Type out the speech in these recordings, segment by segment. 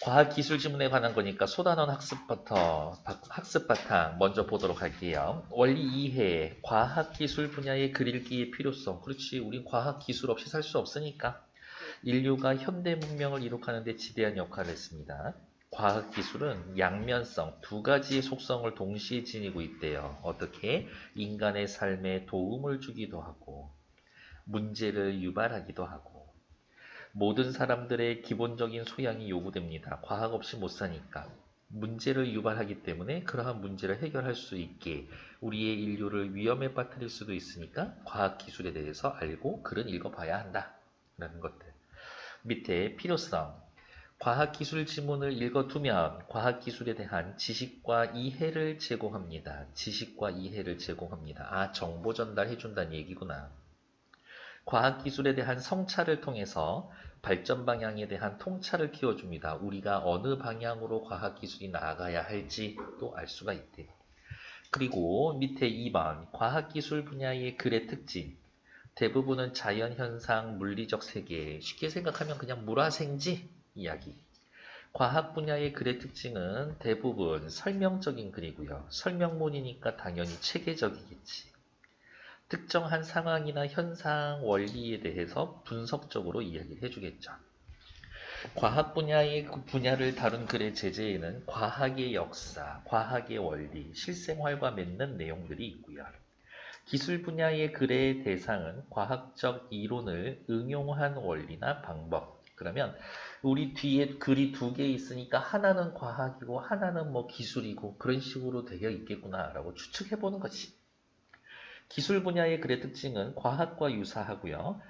과학기술 지문에 관한 거니까 소단원 학습 바탕 먼저 보도록 할게요. 원리 이해, 과학기술 분야의 글 읽기의 필요성. 그렇지, 우린 과학기술 없이 살 수 없으니까. 인류가 현대 문명을 이룩하는 데 지대한 역할을 했습니다. 과학기술은 양면성, 두 가지의 속성을 동시에 지니고 있대요. 어떻게? 인간의 삶에 도움을 주기도 하고, 문제를 유발하기도 하고, 모든 사람들의 기본적인 소양이 요구됩니다. 과학 없이 못 사니까. 문제를 유발하기 때문에 그러한 문제를 해결할 수 있게 우리의 인류를 위험에 빠뜨릴 수도 있으니까 과학기술에 대해서 알고 글은 읽어봐야 한다. 라는 것들. 밑에 필요성. 과학기술 지문을 읽어두면 과학기술에 대한 지식과 이해를 제공합니다. 지식과 이해를 제공합니다. 아, 정보 전달해준다는 얘기구나. 과학기술에 대한 성찰을 통해서 발전 방향에 대한 통찰을 키워줍니다. 우리가 어느 방향으로 과학기술이 나아가야 할지 또 알 수가 있대. 그리고 밑에 2번 과학기술 분야의 글의 특징. 대부분은 자연현상, 물리적 세계, 쉽게 생각하면 그냥 물화생지 이야기. 과학 분야의 글의 특징은 대부분 설명적인 글이고요. 설명문이니까 당연히 체계적이겠지. 특정한 상황이나 현상, 원리에 대해서 분석적으로 이야기를 해주겠죠. 과학 분야의 분야를 다룬 글의 제재에는 과학의 역사, 과학의 원리, 실생활과 맺는 내용들이 있고요. 기술 분야의 글의 대상은 과학적 이론을 응용한 원리나 방법. 그러면 우리 뒤에 글이 두 개 있으니까 하나는 과학이고 하나는 뭐 기술이고 그런 식으로 되어 있겠구나라고 추측해 보는 거지. 기술 분야의 글의 특징은 과학과 유사하고요.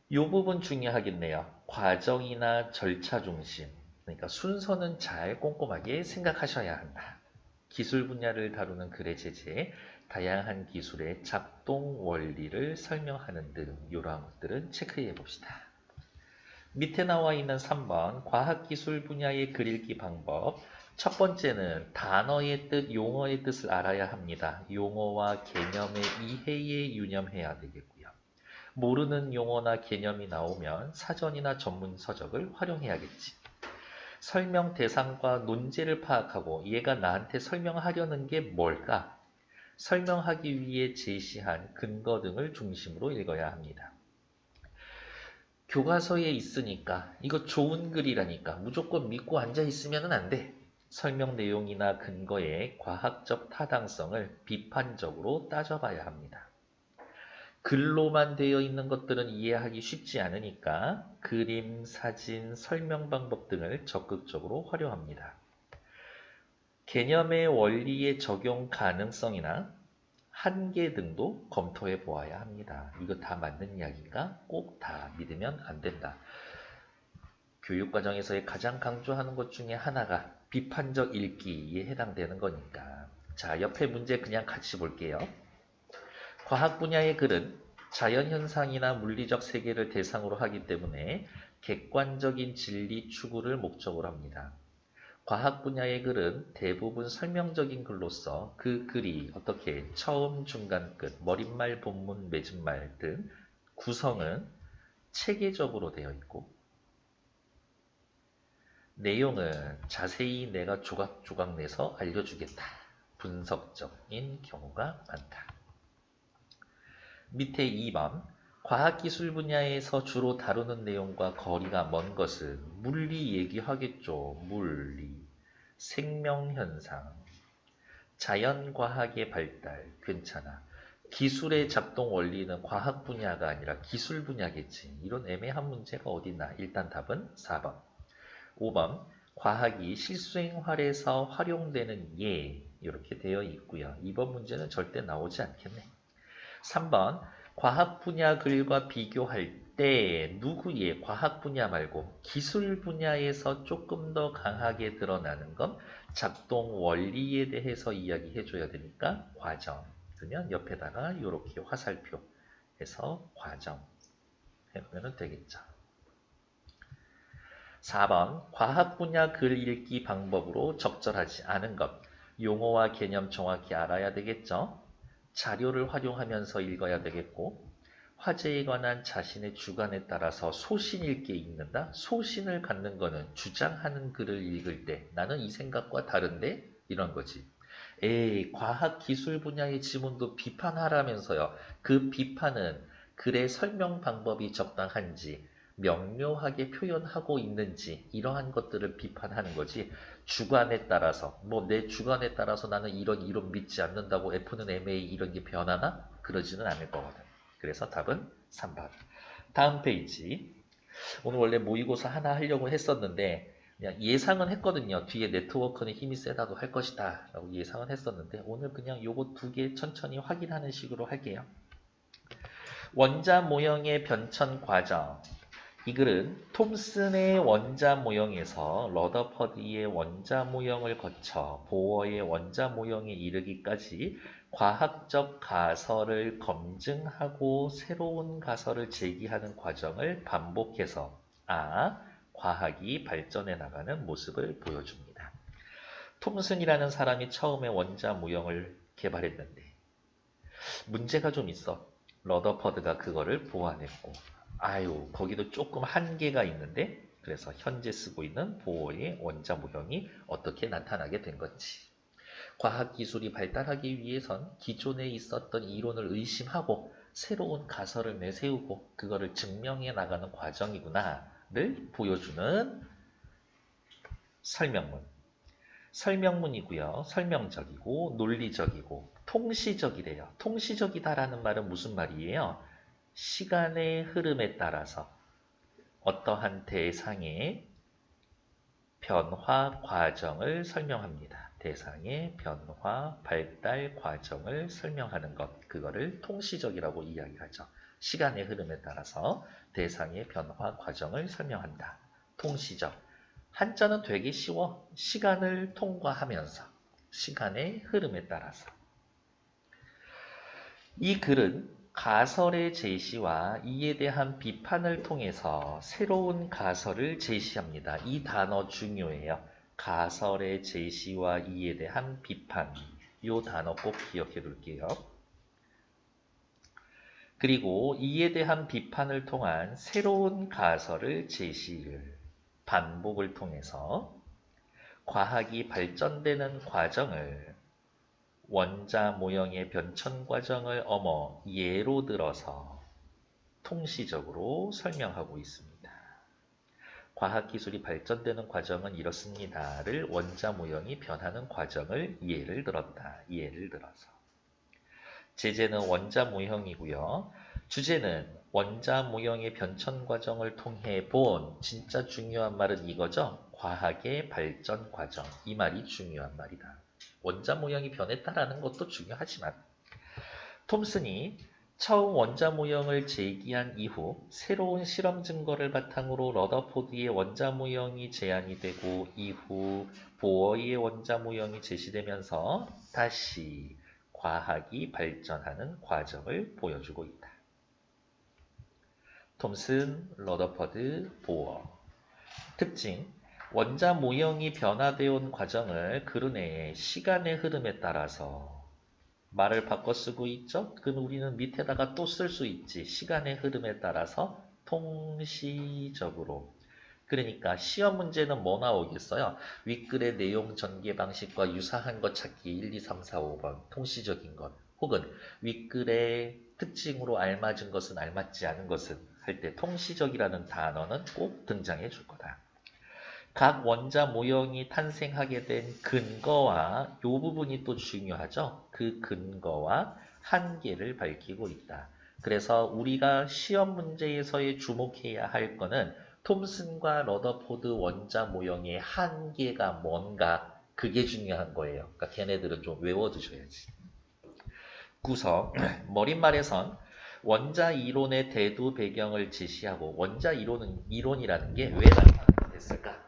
이 부분 중요하겠네요. 과정이나 절차 중심. 그러니까 순서는 잘 꼼꼼하게 생각하셔야 한다. 기술 분야를 다루는 글의 제재, 다양한 기술의 작동 원리를 설명하는 등 이러한 것들은 체크해 봅시다. 밑에 나와 있는 3번 과학기술 분야의 글 읽기 방법. 첫 번째는 단어의 뜻, 용어의 뜻을 알아야 합니다. 용어와 개념의 이해에 유념해야 되겠고요. 모르는 용어나 개념이 나오면 사전이나 전문 서적을 활용해야겠지. 설명 대상과 논제를 파악하고 얘가 나한테 설명하려는 게 뭘까? 설명하기 위해 제시한 근거 등을 중심으로 읽어야 합니다. 교과서에 있으니까 이거 좋은 글이라니까 무조건 믿고 앉아 있으면 안 돼. 설명 내용이나 근거의 과학적 타당성을 비판적으로 따져봐야 합니다. 글로만 되어 있는 것들은 이해하기 쉽지 않으니까 그림, 사진, 설명 방법 등을 적극적으로 활용합니다. 개념의 원리의 적용 가능성이나 한계 등도 검토해 보아야 합니다. 이거 다 맞는 이야기인가? 꼭 다 믿으면 안 된다. 교육과정에서의 가장 강조하는 것 중에 하나가 비판적 읽기에 해당되는 거니까. 자, 옆에 문제 그냥 같이 볼게요. 과학 분야의 글은 자연현상이나 물리적 세계를 대상으로 하기 때문에 객관적인 진리 추구를 목적으로 합니다. 과학 분야의 글은 대부분 설명적인 글로서 그 글이 어떻게 처음, 중간, 끝, 머릿말, 본문, 맺은말 등 구성은 체계적으로 되어 있고 내용은 자세히 내가 조각조각 내서 알려주겠다. 분석적인 경우가 많다. 밑에 2번 과학기술 분야에서 주로 다루는 내용과 거리가 먼 것은 물리 얘기하겠죠. 물리, 생명현상, 자연과학의 발달, 괜찮아. 기술의 작동 원리는 과학 분야가 아니라 기술 분야겠지. 이런 애매한 문제가 어딨나. 일단 답은 4번. 5번 과학이 실생활에서 활용되는 예 이렇게 되어 있고요. 2번 문제는 절대 나오지 않겠네. 3번 과학 분야 글과 비교할 때 누구의 과학 분야 말고 기술 분야에서 조금 더 강하게 드러나는 건 작동 원리에 대해서 이야기해 줘야 되니까 과정. 그러면 옆에다가 이렇게 화살표 해서 과정 해보면 되겠죠. 4번 과학 분야 글 읽기 방법으로 적절하지 않은 것. 용어와 개념 정확히 알아야 되겠죠. 자료를 활용하면서 읽어야 되겠고 화제에 관한 자신의 주관에 따라서 소신 있게 읽는다. 소신을 갖는 거는 주장하는 글을 읽을 때 나는 이 생각과 다른데 이런 거지. 에이, 과학 기술 분야의 지문도 비판하라면서요. 그 비판은 글의 설명 방법이 적당한지 명료하게 표현하고 있는지 이러한 것들을 비판하는 거지. 주관에 따라서 뭐 내 주관에 따라서 나는 이런 이론 믿지 않는다고 F는 MA 이런 게 변하나? 그러지는 않을 거거든. 그래서 답은 3번. 다음 페이지. 오늘 원래 모의고사 하나 하려고 했었는데 그냥 예상은 했거든요. 뒤에 네트워크는 힘이 세다도 할 것이다 라고 예상은 했었는데 오늘 그냥 요거 두 개 천천히 확인하는 식으로 할게요. 원자 모형의 변천 과정. 이 글은 톰슨의 원자 모형에서 러더퍼드의 원자 모형을 거쳐 보어의 원자 모형에 이르기까지 과학적 가설을 검증하고 새로운 가설을 제기하는 과정을 반복해서 과학이 발전해 나가는 모습을 보여줍니다. 톰슨이라는 사람이 처음에 원자 모형을 개발했는데 문제가 좀 있어. 러더퍼드가 그거를 보완했고 거기도 조금 한계가 있는데 그래서 현재 쓰고 있는 보어의 원자 모형이 어떻게 나타나게 된 건지. 과학기술이 발달하기 위해선 기존에 있었던 이론을 의심하고 새로운 가설을 내세우고 그거를 증명해 나가는 과정이구나를 보여주는 설명문. 설명문이고요. 설명적이고 논리적이고 통시적이래요. 통시적이다라는 말은 무슨 말이에요? 시간의 흐름에 따라서 어떠한 대상의 변화 과정을 설명합니다. 대상의 변화, 발달 과정을 설명하는 것, 그거를 통시적이라고 이야기하죠. 시간의 흐름에 따라서 대상의 변화 과정을 설명한다. 통시적. 한자는 되게 쉬워. 시간을 통과하면서, 시간의 흐름에 따라서. 이 글은 가설의 제시와 이에 대한 비판을 통해서 새로운 가설을 제시합니다. 이 단어 중요해요. 가설의 제시와 이에 대한 비판. 이 단어 꼭 기억해 둘게요. 그리고 이에 대한 비판을 통한 새로운 가설을 제시를 반복을 통해서 과학이 발전되는 과정을 원자 모형의 변천 과정을 예로 들어서 통시적으로 설명하고 있습니다. 과학기술이 발전되는 과정은 이렇습니다를 원자 모형이 변하는 과정을 예를 들었다. 예를 들어서. 제재는 원자 모형이고요. 주제는 원자 모형의 변천 과정을 통해 본 진짜 중요한 말은 이거죠. 과학의 발전 과정. 이 말이 중요한 말이다. 원자 모형이 변했다라는 것도 중요하지만 톰슨이 처음 원자 모형을 제기한 이후 새로운 실험 증거를 바탕으로 러더포드의 원자 모형이 제안이 되고 이후 보어의 원자 모형이 제시되면서 다시 과학이 발전하는 과정을 보여주고 있다. 톰슨, 러더퍼드, 보어. 특징. 원자 모형이 변화되어 온 과정을 그러네 시간의 흐름에 따라서 말을 바꿔 쓰고 있죠? 그럼 우리는 밑에다가 또 쓸 수 있지. 시간의 흐름에 따라서 통시적으로. 그러니까 시험 문제는 뭐 나오겠어요? 윗글의 내용 전개 방식과 유사한 것 찾기 1, 2, 3, 4, 5번 통시적인 것 혹은 윗글의 특징으로 알맞은 것은 알맞지 않은 것은 할 때 통시적이라는 단어는 꼭 등장해 줄 거다. 각 원자 모형이 탄생하게 된 근거와 이 부분이 또 중요하죠. 그 근거와 한계를 밝히고 있다. 그래서 우리가 시험 문제에서의 주목해야 할 거는 톰슨과 러더포드 원자 모형의 한계가 뭔가 그게 중요한 거예요. 그러니까 걔네들은 좀 외워두셔야지. 구성, 머릿말에선 원자 이론의 대두 배경을 제시하고 원자 이론이라는 게 왜 나타났을까?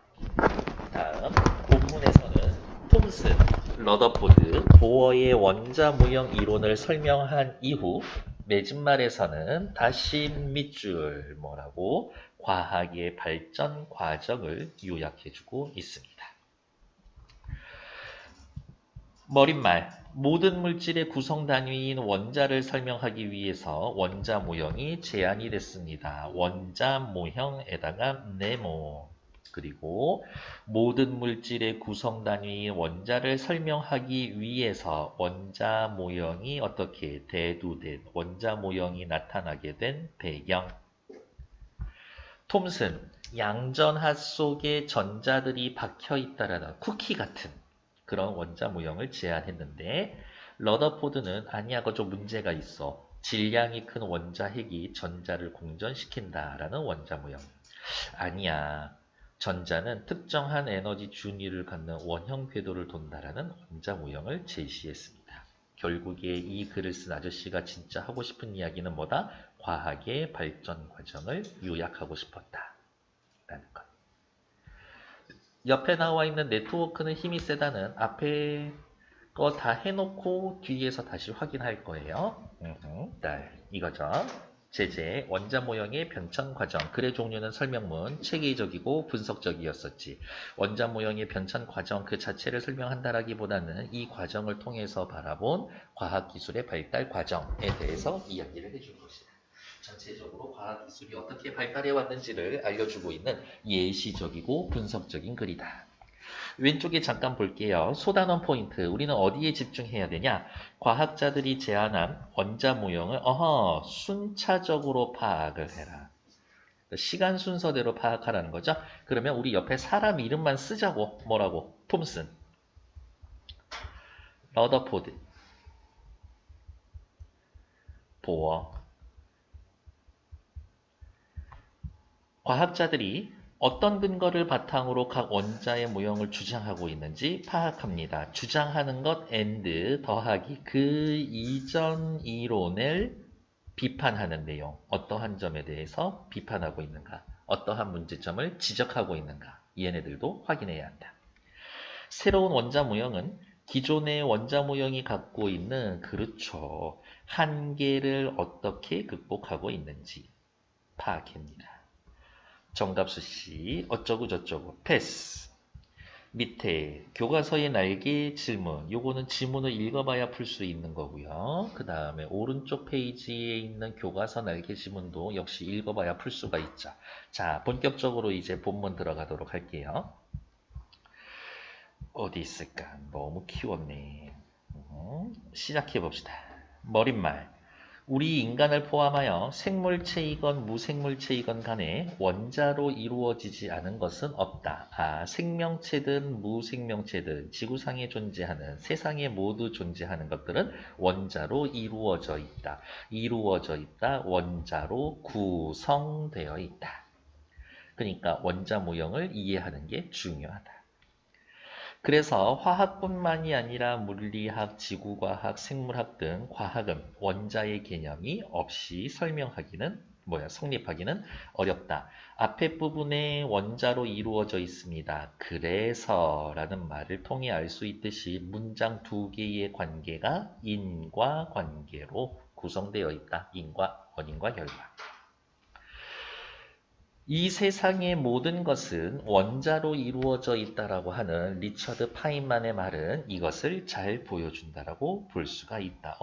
다음 본문에서는 톰슨, 러더포드, 보어의 원자 모형 이론을 설명한 이후 맺은말에서는 다시 밑줄 뭐라고 과학의 발전 과정을 요약해주고 있습니다. 머릿말. 모든 물질의 구성 단위인 원자를 설명하기 위해서 원자 모형이 제안이 됐습니다. 원자 모형에다가 네모. 그리고 모든 물질의 구성 단위인 원자를 설명하기 위해서 원자 모형이 어떻게 대두된 원자 모형이 나타나게 된 배경. 톰슨, 양전하 속에 전자들이 박혀 있다라는 쿠키 같은 그런 원자 모형을 제안했는데 러더포드는 아니야, 그거 좀 문제가 있어. 질량이 큰 원자 핵이 전자를 공전시킨다라는 원자 모형. 아니야. 전자는 특정한 에너지 준위를 갖는 원형 궤도를 돈다라는 원자 모형을 제시했습니다. 결국에 이 글을 쓴 아저씨가 진짜 하고 싶은 이야기는 뭐다? 과학의 발전 과정을 요약하고 싶었다. 라는 것. 옆에 나와 있는 네트워크는 힘이 세다는 앞에 거 다 해놓고 뒤에서 다시 확인할 거예요. 이거죠. 제재, 원자 모형의 변천 과정, 글의 종류는 설명문, 체계적이고 분석적이었었지. 원자 모형의 변천 과정 그 자체를 설명한다라기보다는 이 과정을 통해서 바라본 과학기술의 발달 과정에 대해서 이야기를 해줄 것이다. 전체적으로 과학기술이 어떻게 발달해 왔는지를 알려주고 있는 예시적이고 분석적인 글이다. 왼쪽에 잠깐 볼게요. 소단원 포인트. 우리는 어디에 집중해야 되냐? 과학자들이 제안한 원자 모형을 순차적으로 파악을 해라. 시간 순서대로 파악하라는 거죠. 그러면 우리 옆에 사람 이름만 쓰자고. 뭐라고? 톰슨, 러더포드, 보어. 과학자들이 어떤 근거를 바탕으로 각 원자의 모형을 주장하고 있는지 파악합니다. 주장하는 것 and 더하기 그 이전 이론을 비판하는 내용. 어떠한 점에 대해서 비판하고 있는가. 어떠한 문제점을 지적하고 있는가. 얘네들도 확인해야 한다. 새로운 원자 모형은 기존의 원자 모형이 갖고 있는 그렇죠. 한계를 어떻게 극복하고 있는지 파악합니다. 정답수씨 어쩌고 저쩌고 패스. 밑에 교과서의 날개 질문. 요거는 지문을 읽어봐야 풀 수 있는 거고요. 그 다음에 오른쪽 페이지에 있는 교과서 날개 지문도 역시 읽어봐야 풀 수가 있죠. 자, 본격적으로 이제 본문 들어가도록 할게요. 어디 있을까? 너무 키웠네. 시작해봅시다. 머릿말. 우리 인간을 포함하여 생물체이건 무생물체이건 간에 원자로 이루어지지 않은 것은 없다. 생명체든 무생명체든 지구상에 존재하는 세상에 모두 존재하는 것들은 원자로 이루어져 있다. 이루어져 있다. 원자로 구성되어 있다. 그러니까 원자 모형을 이해하는 게 중요하다. 그래서 화학뿐만이 아니라 물리학, 지구과학, 생물학 등 과학은 원자의 개념이 없이 성립하기는 어렵다. 앞에 부분에 원자로 이루어져 있습니다. 그래서 라는 말을 통해 알 수 있듯이 문장 두 개의 관계가 인과 관계로 구성되어 있다. 원인과 결과. 이 세상의 모든 것은 원자로 이루어져 있다라고 하는 리처드 파인만의 말은 이것을 잘 보여준다라고 볼 수가 있다.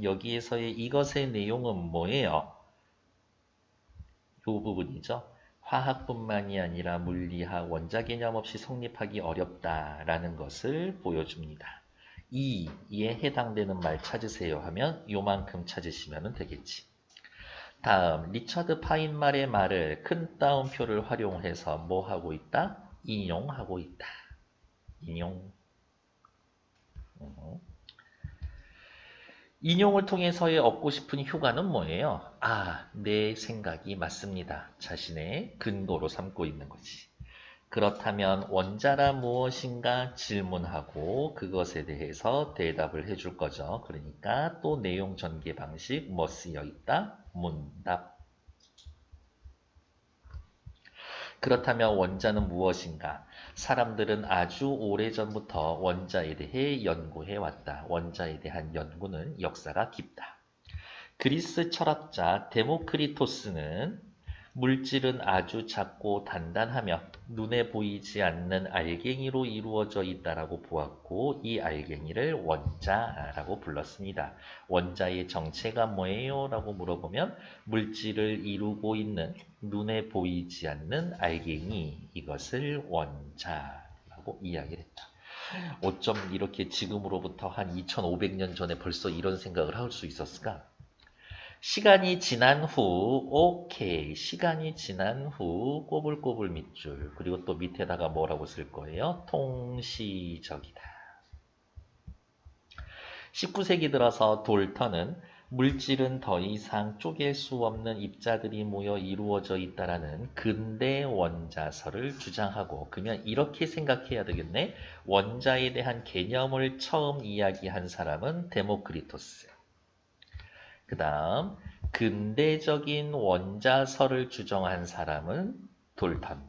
여기에서의 이것의 내용은 뭐예요? 이 부분이죠. 화학뿐만이 아니라 물리학, 원자 개념 없이 성립하기 어렵다라는 것을 보여줍니다. 이에 해당되는 말 찾으세요 하면 요만큼 찾으시면 되겠지. 다음, 리처드 파인말의 말을 큰 따옴표를 활용해서 뭐 하고 있다? 인용하고 있다. 인용. 인용을 통해서의 얻고 싶은 효과는 뭐예요? 내 생각이 맞습니다. 자신의 근거로 삼고 있는 거지. 그렇다면 원자란 무엇인가 질문하고 그것에 대해서 대답을 해줄 거죠. 그러니까 또 내용 전개 방식 뭐 쓰여 있다? 문답. 그렇다면 원자는 무엇인가? 사람들은 아주 오래전부터 원자에 대해 연구해 왔다. 원자에 대한 연구는 역사가 깊다. 그리스 철학자 데모크리토스는 물질은 아주 작고 단단하며 눈에 보이지 않는 알갱이로 이루어져 있다라고 보았고 이 알갱이를 원자라고 불렀습니다. 원자의 정체가 뭐예요? 라고 물어보면 물질을 이루고 있는 눈에 보이지 않는 알갱이 이것을 원자라고 이야기를 했다. 어쩜 이렇게 지금으로부터 한 2500년 전에 벌써 이런 생각을 할 수 있었을까? 시간이 지난 후, 오케이. 시간이 지난 후, 꼬불꼬불 밑줄. 그리고 또 밑에다가 뭐라고 쓸 거예요? 통시적이다. 19세기 들어서 돌턴은 물질은 더 이상 쪼갤 수 없는 입자들이 모여 이루어져 있다라는 근대 원자설을 주장하고, 그러면 이렇게 생각해야 되겠네. 원자에 대한 개념을 처음 이야기한 사람은 데모크리토스. 그 다음 근대적인 원자설을 주장한 사람은 돌턴.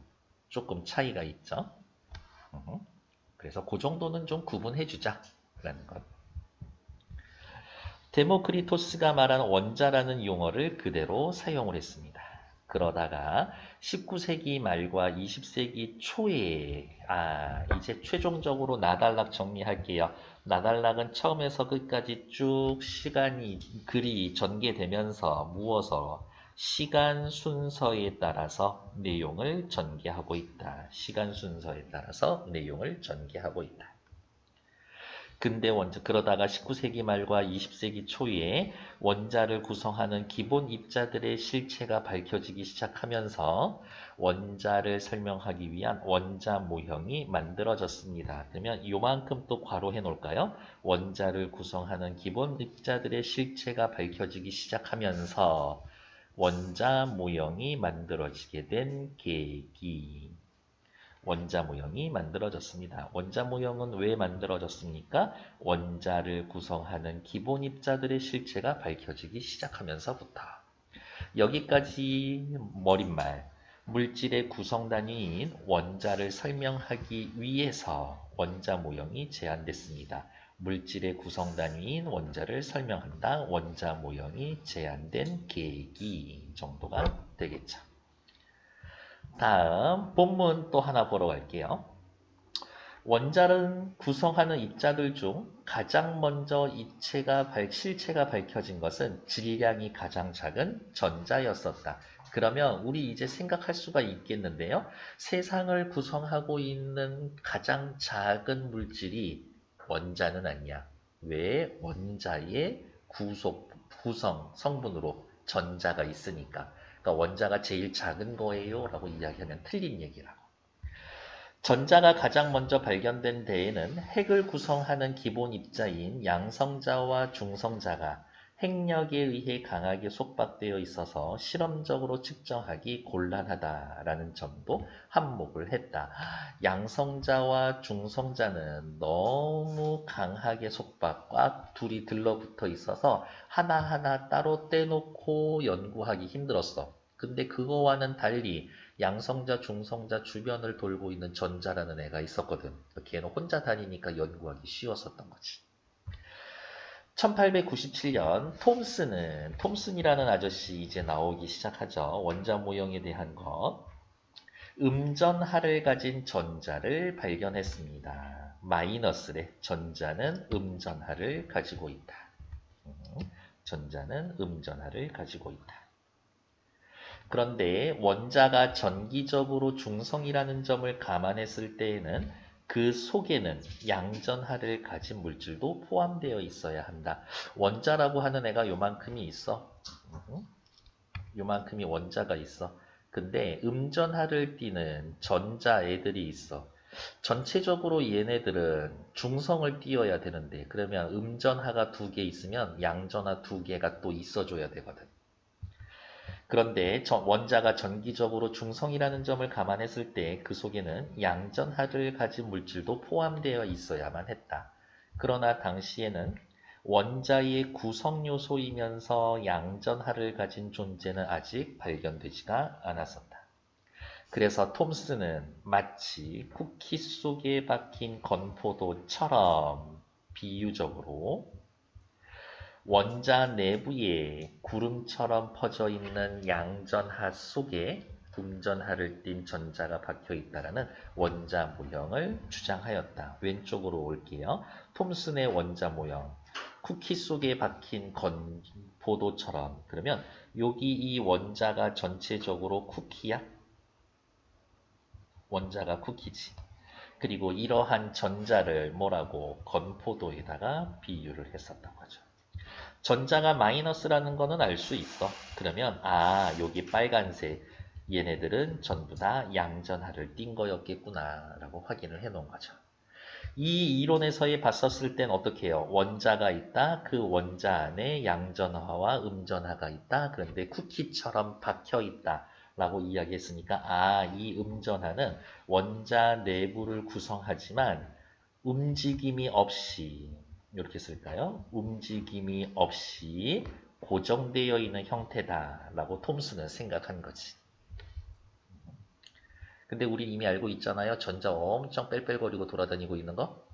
조금 차이가 있죠. 그래서 그 정도는 좀 구분해주자 라는 것. 데모크리토스가 말한 원자라는 용어를 그대로 사용을 했습니다. 그러다가 19세기 말과 20세기 초에 이제 최종적으로 나달락 정리할게요. 나달락은 처음에서 끝까지 쭉 글이 전개되면서 무어서 시간 순서에 따라서 내용을 전개하고 있다. 시간 순서에 따라서 내용을 전개하고 있다. 근대 원자, 그러다가 19세기 말과 20세기 초에 원자를 구성하는 기본 입자들의 실체가 밝혀지기 시작하면서 원자를 설명하기 위한 원자 모형이 만들어졌습니다. 그러면 요만큼 또 괄호해 놓을까요? 원자를 구성하는 기본 입자들의 실체가 밝혀지기 시작하면서 원자 모형이 만들어지게 된 계기. 원자 모형이 만들어졌습니다. 원자 모형은 왜 만들어졌습니까? 원자를 구성하는 기본 입자들의 실체가 밝혀지기 시작하면서부터. 여기까지 머릿말. 물질의 구성 단위인 원자를 설명하기 위해서 원자 모형이 제안됐습니다. 물질의 구성 단위인 원자를 설명한다. 원자 모형이 제안된 계기 정도가 되겠죠. 다음 본문 또 하나 보러 갈게요. 원자를 구성하는 입자들 중 가장 먼저 실체가 밝혀진 것은 질량이 가장 작은 전자였었다. 그러면 우리 이제 생각할 수가 있겠는데요. 세상을 구성하고 있는 가장 작은 물질이 원자는 아니야. 왜? 원자의 구성 성분으로 전자가 있으니까. 그러니까 원자가 제일 작은 거예요 라고 이야기하면 틀린 얘기라고. 전자가 가장 먼저 발견된 데에는 핵을 구성하는 기본 입자인 양성자와 중성자가 핵력에 의해 강하게 속박되어 있어서 실험적으로 측정하기 곤란하다라는 점도 한몫을 했다. 양성자와 중성자는 너무 강하게 꽉 둘이 들러붙어 있어서 하나하나 따로 떼놓고 연구하기 힘들었어. 근데 그거와는 달리 양성자, 중성자 주변을 돌고 있는 전자라는 애가 있었거든. 걔는 혼자 다니니까 연구하기 쉬웠었던 거지. 1897년 톰슨이라는 아저씨 이제 나오기 시작하죠. 원자 모형에 대한 것. 음전하를 가진 전자를 발견했습니다. 마이너스래. 전자는 음전하를 가지고 있다. 전자는 음전하를 가지고 있다. 그런데 원자가 전기적으로 중성이라는 점을 감안했을 때에는 그 속에는 양전하를 가진 물질도 포함되어 있어야 한다. 원자라고 하는 애가 요만큼이 있어. 요만큼이 원자가 있어. 근데 음전하를 띠는 전자 애들이 있어. 전체적으로 얘네들은 중성을 띄어야 되는데 그러면 음전하가 2개 있으면 양전하 2개가 또 있어줘야 되거든. 그런데 원자가 전기적으로 중성이라는 점을 감안했을 때 그 속에는 양전하를 가진 물질도 포함되어 있어야만 했다. 그러나 당시에는 원자의 구성 요소이면서 양전하를 가진 존재는 아직 발견되지가 않았었다. 그래서 톰슨은 마치 쿠키 속에 박힌 건포도처럼 비유적으로 원자 내부에 구름처럼 퍼져 있는 양전하 속에 음전하를 띤 전자가 박혀 있다라는 원자 모형을 주장하였다. 왼쪽으로 올게요. 톰슨의 원자 모형. 쿠키 속에 박힌 건포도처럼. 그러면 여기 이 원자가 전체적으로 쿠키야? 원자가 쿠키지. 그리고 이러한 전자를 뭐라고? 건포도에다가 비유를 했었던 거죠. 전자가 마이너스라는 거는 알 수 있어. 그러면 여기 빨간색 얘네들은 전부 다 양전하를 띈 거였겠구나 라고 확인을 해 놓은 거죠. 이 이론에서의 봤었을 땐 어떻게 해요? 원자가 있다. 그 원자 안에 양전하와 음전하가 있다. 그런데 쿠키처럼 박혀 있다. 라고 이야기했으니까 이 음전하는 원자 내부를 구성하지만 움직임이 없이 이렇게 쓸까요? 움직임이 없이 고정되어 있는 형태다라고 톰슨은 생각한 거지. 근데 우리 이미 알고 있잖아요. 전자 엄청 뺄뺄거리고 돌아다니고 있는 거.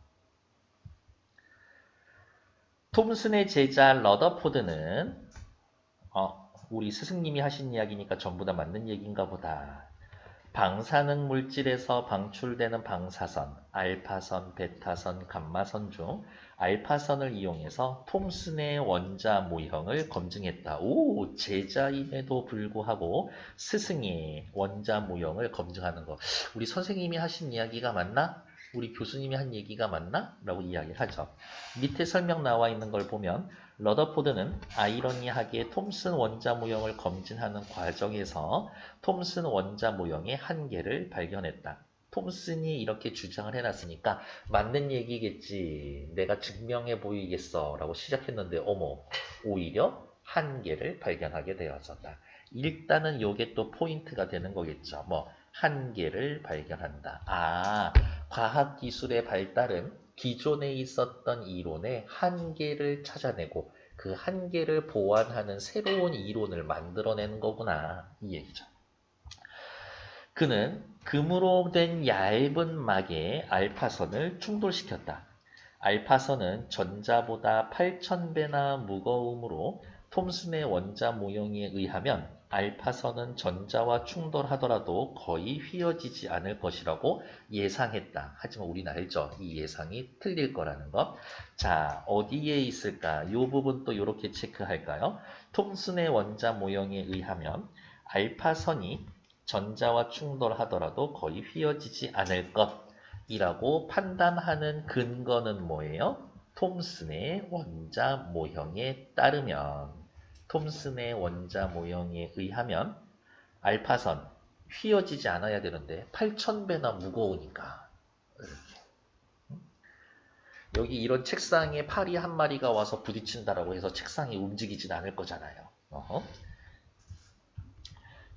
톰슨의 제자 러더포드는 우리 스승님이 하신 이야기니까 전부 다 맞는 얘기인가 보다. 방사능 물질에서 방출되는 방사선, 알파선, 베타선, 감마선 중 알파선을 이용해서 톰슨의 원자 모형을 검증했다. 오, 제자임에도 불구하고 스승의 원자 모형을 검증하는 거. 우리 선생님이 하신 이야기가 맞나? 우리 교수님이 한 얘기가 맞나? 라고 이야기를 하죠. 밑에 설명 나와 있는 걸 보면 러더포드는 아이러니하게 톰슨 원자 모형을 검증하는 과정에서 톰슨 원자 모형의 한계를 발견했다. 톰슨이 이렇게 주장을 해놨으니까 맞는 얘기겠지. 내가 증명해 보이겠어. 라고 시작했는데 어머, 오히려 한계를 발견하게 되었었다. 일단은 요게 또 포인트가 되는 거겠죠. 한계를 발견한다. 과학기술의 발달은 기존에 있었던 이론의 한계를 찾아내고 그 한계를 보완하는 새로운 이론을 만들어내는 거구나. 이 얘기죠. 그는 금으로 된 얇은 막에 알파선을 충돌시켰다. 알파선은 전자보다 8000배나 무거우므로 톰슨의 원자 모형에 의하면 알파선은 전자와 충돌하더라도 거의 휘어지지 않을 것이라고 예상했다. 하지만 우리는 알죠. 이 예상이 틀릴 거라는 것. 자, 어디에 있을까? 이 부분 또 이렇게 체크할까요? 톰슨의 원자 모형에 의하면 알파선이 전자와 충돌하더라도 거의 휘어지지 않을 것이라고 판단하는 근거는 뭐예요? 톰슨의 원자 모형에 따르면 톰슨의 원자 모형에 의하면 알파선 휘어지지 않아야 되는데 8000배나 무거우니까 여기 이런 책상에 파리 한 마리가 와서 부딪힌다라고 해서 책상이 움직이진 않을 거잖아요.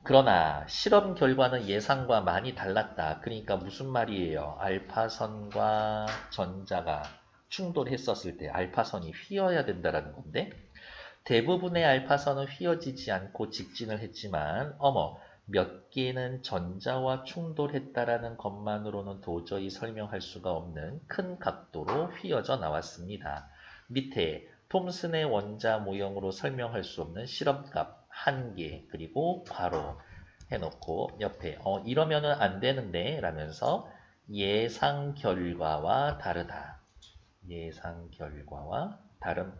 그러나 실험 결과는 예상과 많이 달랐다. 그러니까 무슨 말이에요? 알파선과 전자가 충돌했었을 때 알파선이 휘어야 된다는 건데 대부분의 알파선은 휘어지지 않고 직진을 했지만 몇 개는 전자와 충돌했다라는 것만으로는 도저히 설명할 수가 없는 큰 각도로 휘어져 나왔습니다. 밑에 톰슨의 원자 모형으로 설명할 수 없는 실험값 한계 그리고 괄호 해놓고 옆에 이러면은 안 되는데 라면서 예상 결과와 다르다. 예상 결과와 다름.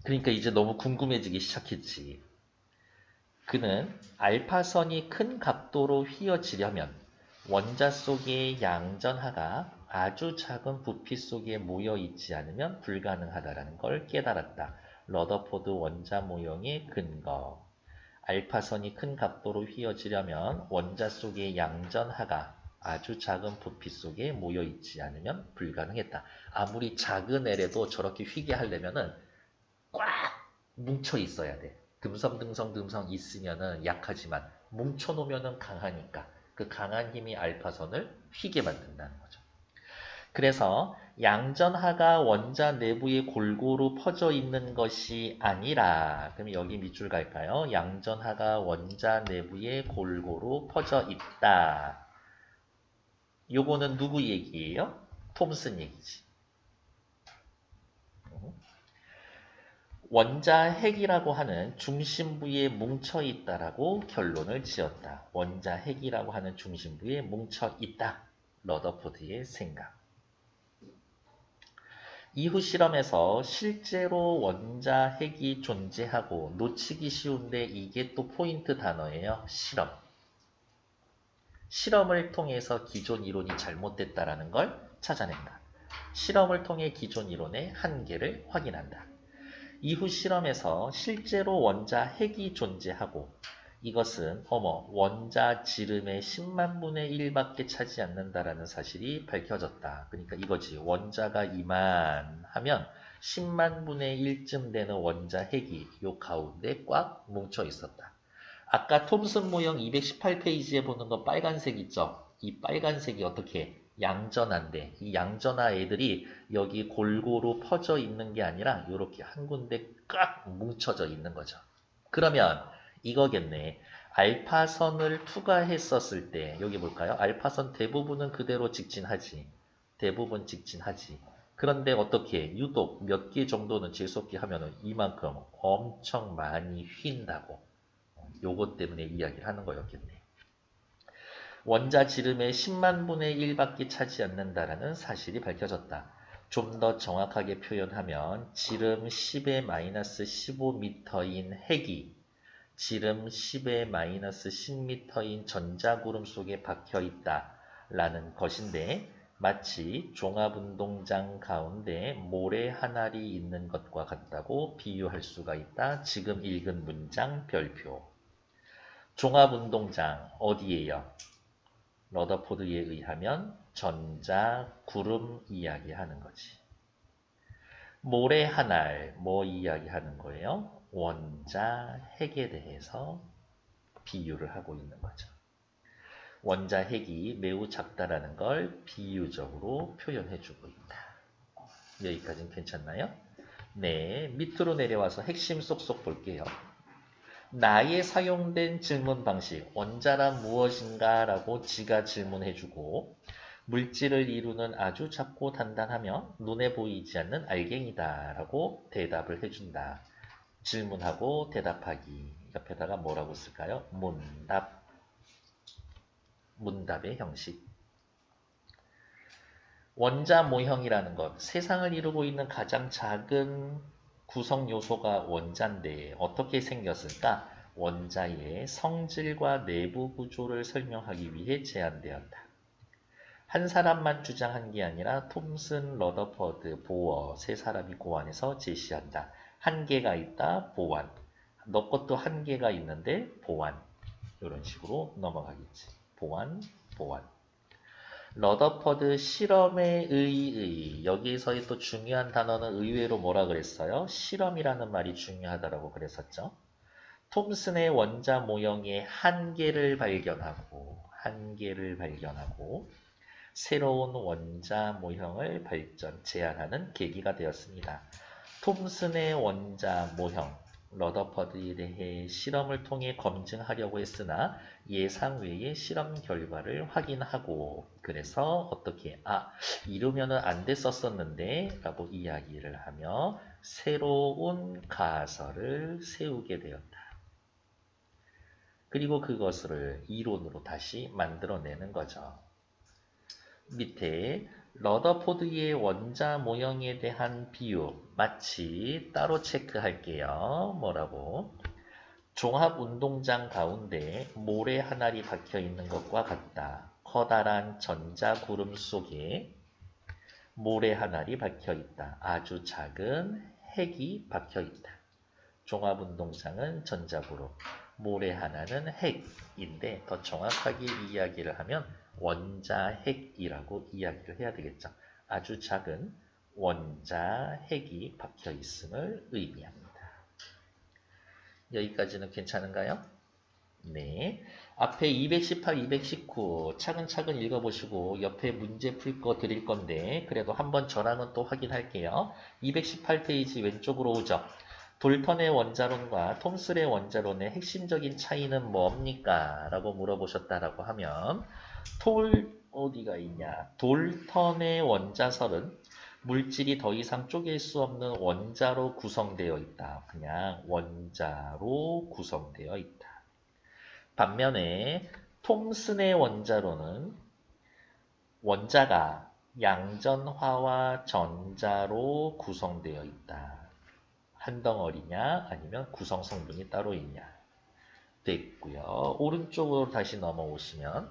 그러니까 이제 너무 궁금해지기 시작했지. 그는 알파선이 큰 각도로 휘어지려면 원자 속의 양전하가 아주 작은 부피 속에 모여 있지 않으면 불가능하다는 걸 깨달았다. 러더포드 원자 모형의 근거. 알파선이 큰 각도로 휘어지려면 원자 속의 양전하가 아주 작은 부피 속에 모여 있지 않으면 불가능했다. 아무리 작은 L에도 저렇게 휘게 하려면은 꽉 뭉쳐 있어야 돼. 듬성듬성 있으면은 약하지만 뭉쳐 놓으면은 강하니까 그 강한 힘이 알파선을 휘게 만든다는 거죠. 그래서 양전하가 원자 내부에 골고루 퍼져 있는 것이 아니라 그럼 여기 밑줄 갈까요? 양전하가 원자 내부에 골고루 퍼져 있다. 요거는 누구 얘기예요? 톰슨 얘기지. 원자 핵이라고 하는 중심부에 뭉쳐 있다라고 결론을 지었다. 원자 핵이라고 하는 중심부에 뭉쳐 있다. 러더포드의 생각. 이후 실험에서 실제로 원자 핵이 존재하고 놓치기 쉬운데 이게 또 포인트 단어예요. 실험. 실험을 통해서 기존 이론이 잘못됐다라는 걸 찾아낸다. 실험을 통해 기존 이론의 한계를 확인한다. 이후 실험에서 실제로 원자 핵이 존재하고 이것은 원자 지름의 10만 분의 1밖에 차지 않는다라는 사실이 밝혀졌다. 그러니까 이거지. 원자가 이만하면 10만 분의 1쯤 되는 원자 핵이 요 가운데 꽉 뭉쳐 있었다. 아까 톰슨 모형 218페이지에 보는 거 빨간색 있죠? 이 빨간색이 어떻게 양전하인데 이 양전하 애들이 여기 골고루 퍼져 있는 게 아니라 이렇게 한 군데 꽉 뭉쳐져 있는 거죠. 그러면 이거겠네. 알파선을 투과했었을 때 여기 볼까요? 알파선 대부분은 그대로 직진하지. 대부분 직진하지. 그런데 어떻게 유독 몇 개 정도는 질소끼 하면은 이만큼 엄청 많이 휜다고. 요것 때문에 이야기를 하는 거였겠네. 원자 지름의 10만 분의 1밖에 차지 않는다라는 사실이 밝혀졌다. 좀 더 정확하게 표현하면 지름 10의 마이너스 15m인 핵이 지름 10의 마이너스 10m인 전자구름 속에 박혀 있다라는 것인데 마치 종합운동장 가운데 모래 한 알이 있는 것과 같다고 비유할 수가 있다. 지금 읽은 문장 별표. 종합운동장 어디예요? 러더포드에 의하면 전자구름 이야기하는 거지. 모래 한 알 뭐 이야기하는 거예요? 원자 핵에 대해서 비유를 하고 있는 거죠. 원자 핵이 매우 작다라는 걸 비유적으로 표현해주고 있다. 여기까지는 괜찮나요? 네, 밑으로 내려와서 핵심 쏙쏙 볼게요. 나에 사용된 질문 방식, 원자란 무엇인가 라고 지가 질문해주고 물질을 이루는 아주 작고 단단하며 눈에 보이지 않는 알갱이다 라고 대답을 해준다. 질문하고 대답하기. 옆에다가 뭐라고 쓸까요? 문답. 문답의 형식. 원자 모형이라는 것. 세상을 이루고 있는 가장 작은 구성 요소가 원자인데 어떻게 생겼을까? 원자의 성질과 내부 구조를 설명하기 위해 제안되었다. 한 사람만 주장한 게 아니라 톰슨, 러더퍼드, 보어 세 사람이 고안해서 제시한다. 한계가 있다, 보완. 너 것도 한계가 있는데 보완. 이런 식으로 넘어가겠지. 보완, 보완. 러더퍼드 실험에 의의. 여기서의 또 중요한 단어는 의외로 뭐라 그랬어요? 실험이라는 말이 중요하다고 그랬었죠. 톰슨의 원자 모형의 한계를 발견하고 새로운 원자 모형을 제안하는 계기가 되었습니다. 톰슨의 원자 모형, 러더퍼드에 대해 실험을 통해 검증하려고 했으나 예상 외의 실험 결과를 확인하고 그래서 어떻게 이러면은 안 됐었었는데 라고 이야기를 하며 새로운 가설을 세우게 되었다. 그리고 그것을 이론으로 다시 만들어내는 거죠. 밑에 러더포드의 원자 모형에 대한 비유 마치 따로 체크할게요. 뭐라고? 종합운동장 가운데 모래 한 알이 박혀 있는 것과 같다. 커다란 전자구름 속에 모래 한 알이 박혀 있다. 아주 작은 핵이 박혀 있다. 종합운동장은 전자구름, 모래 하나는 핵인데 더 정확하게 이야기를 하면 원자핵이라고 이야기를 해야 되겠죠. 아주 작은 원자핵이 박혀 있음을 의미합니다. 여기까지는 괜찮은가요? 네. 앞에 218, 219 차근차근 읽어보시고 옆에 문제 풀 거 드릴 건데 그래도 한번 저랑은 또 확인할게요. 218페이지 왼쪽으로 오죠. 돌턴의 원자론과 톰슨의 원자론의 핵심적인 차이는 뭡니까? 라고 물어보셨다라고 하면 어디가 있냐? 돌턴의 원자설은 물질이 더 이상 쪼갤 수 없는 원자로 구성되어 있다. 그냥 원자로 구성되어 있다. 반면에 톰슨의 원자로는 원자가 양전화와 전자로 구성되어 있다. 한 덩어리냐 아니면 구성 성분이 따로 있냐 됐고요. 오른쪽으로 다시 넘어오시면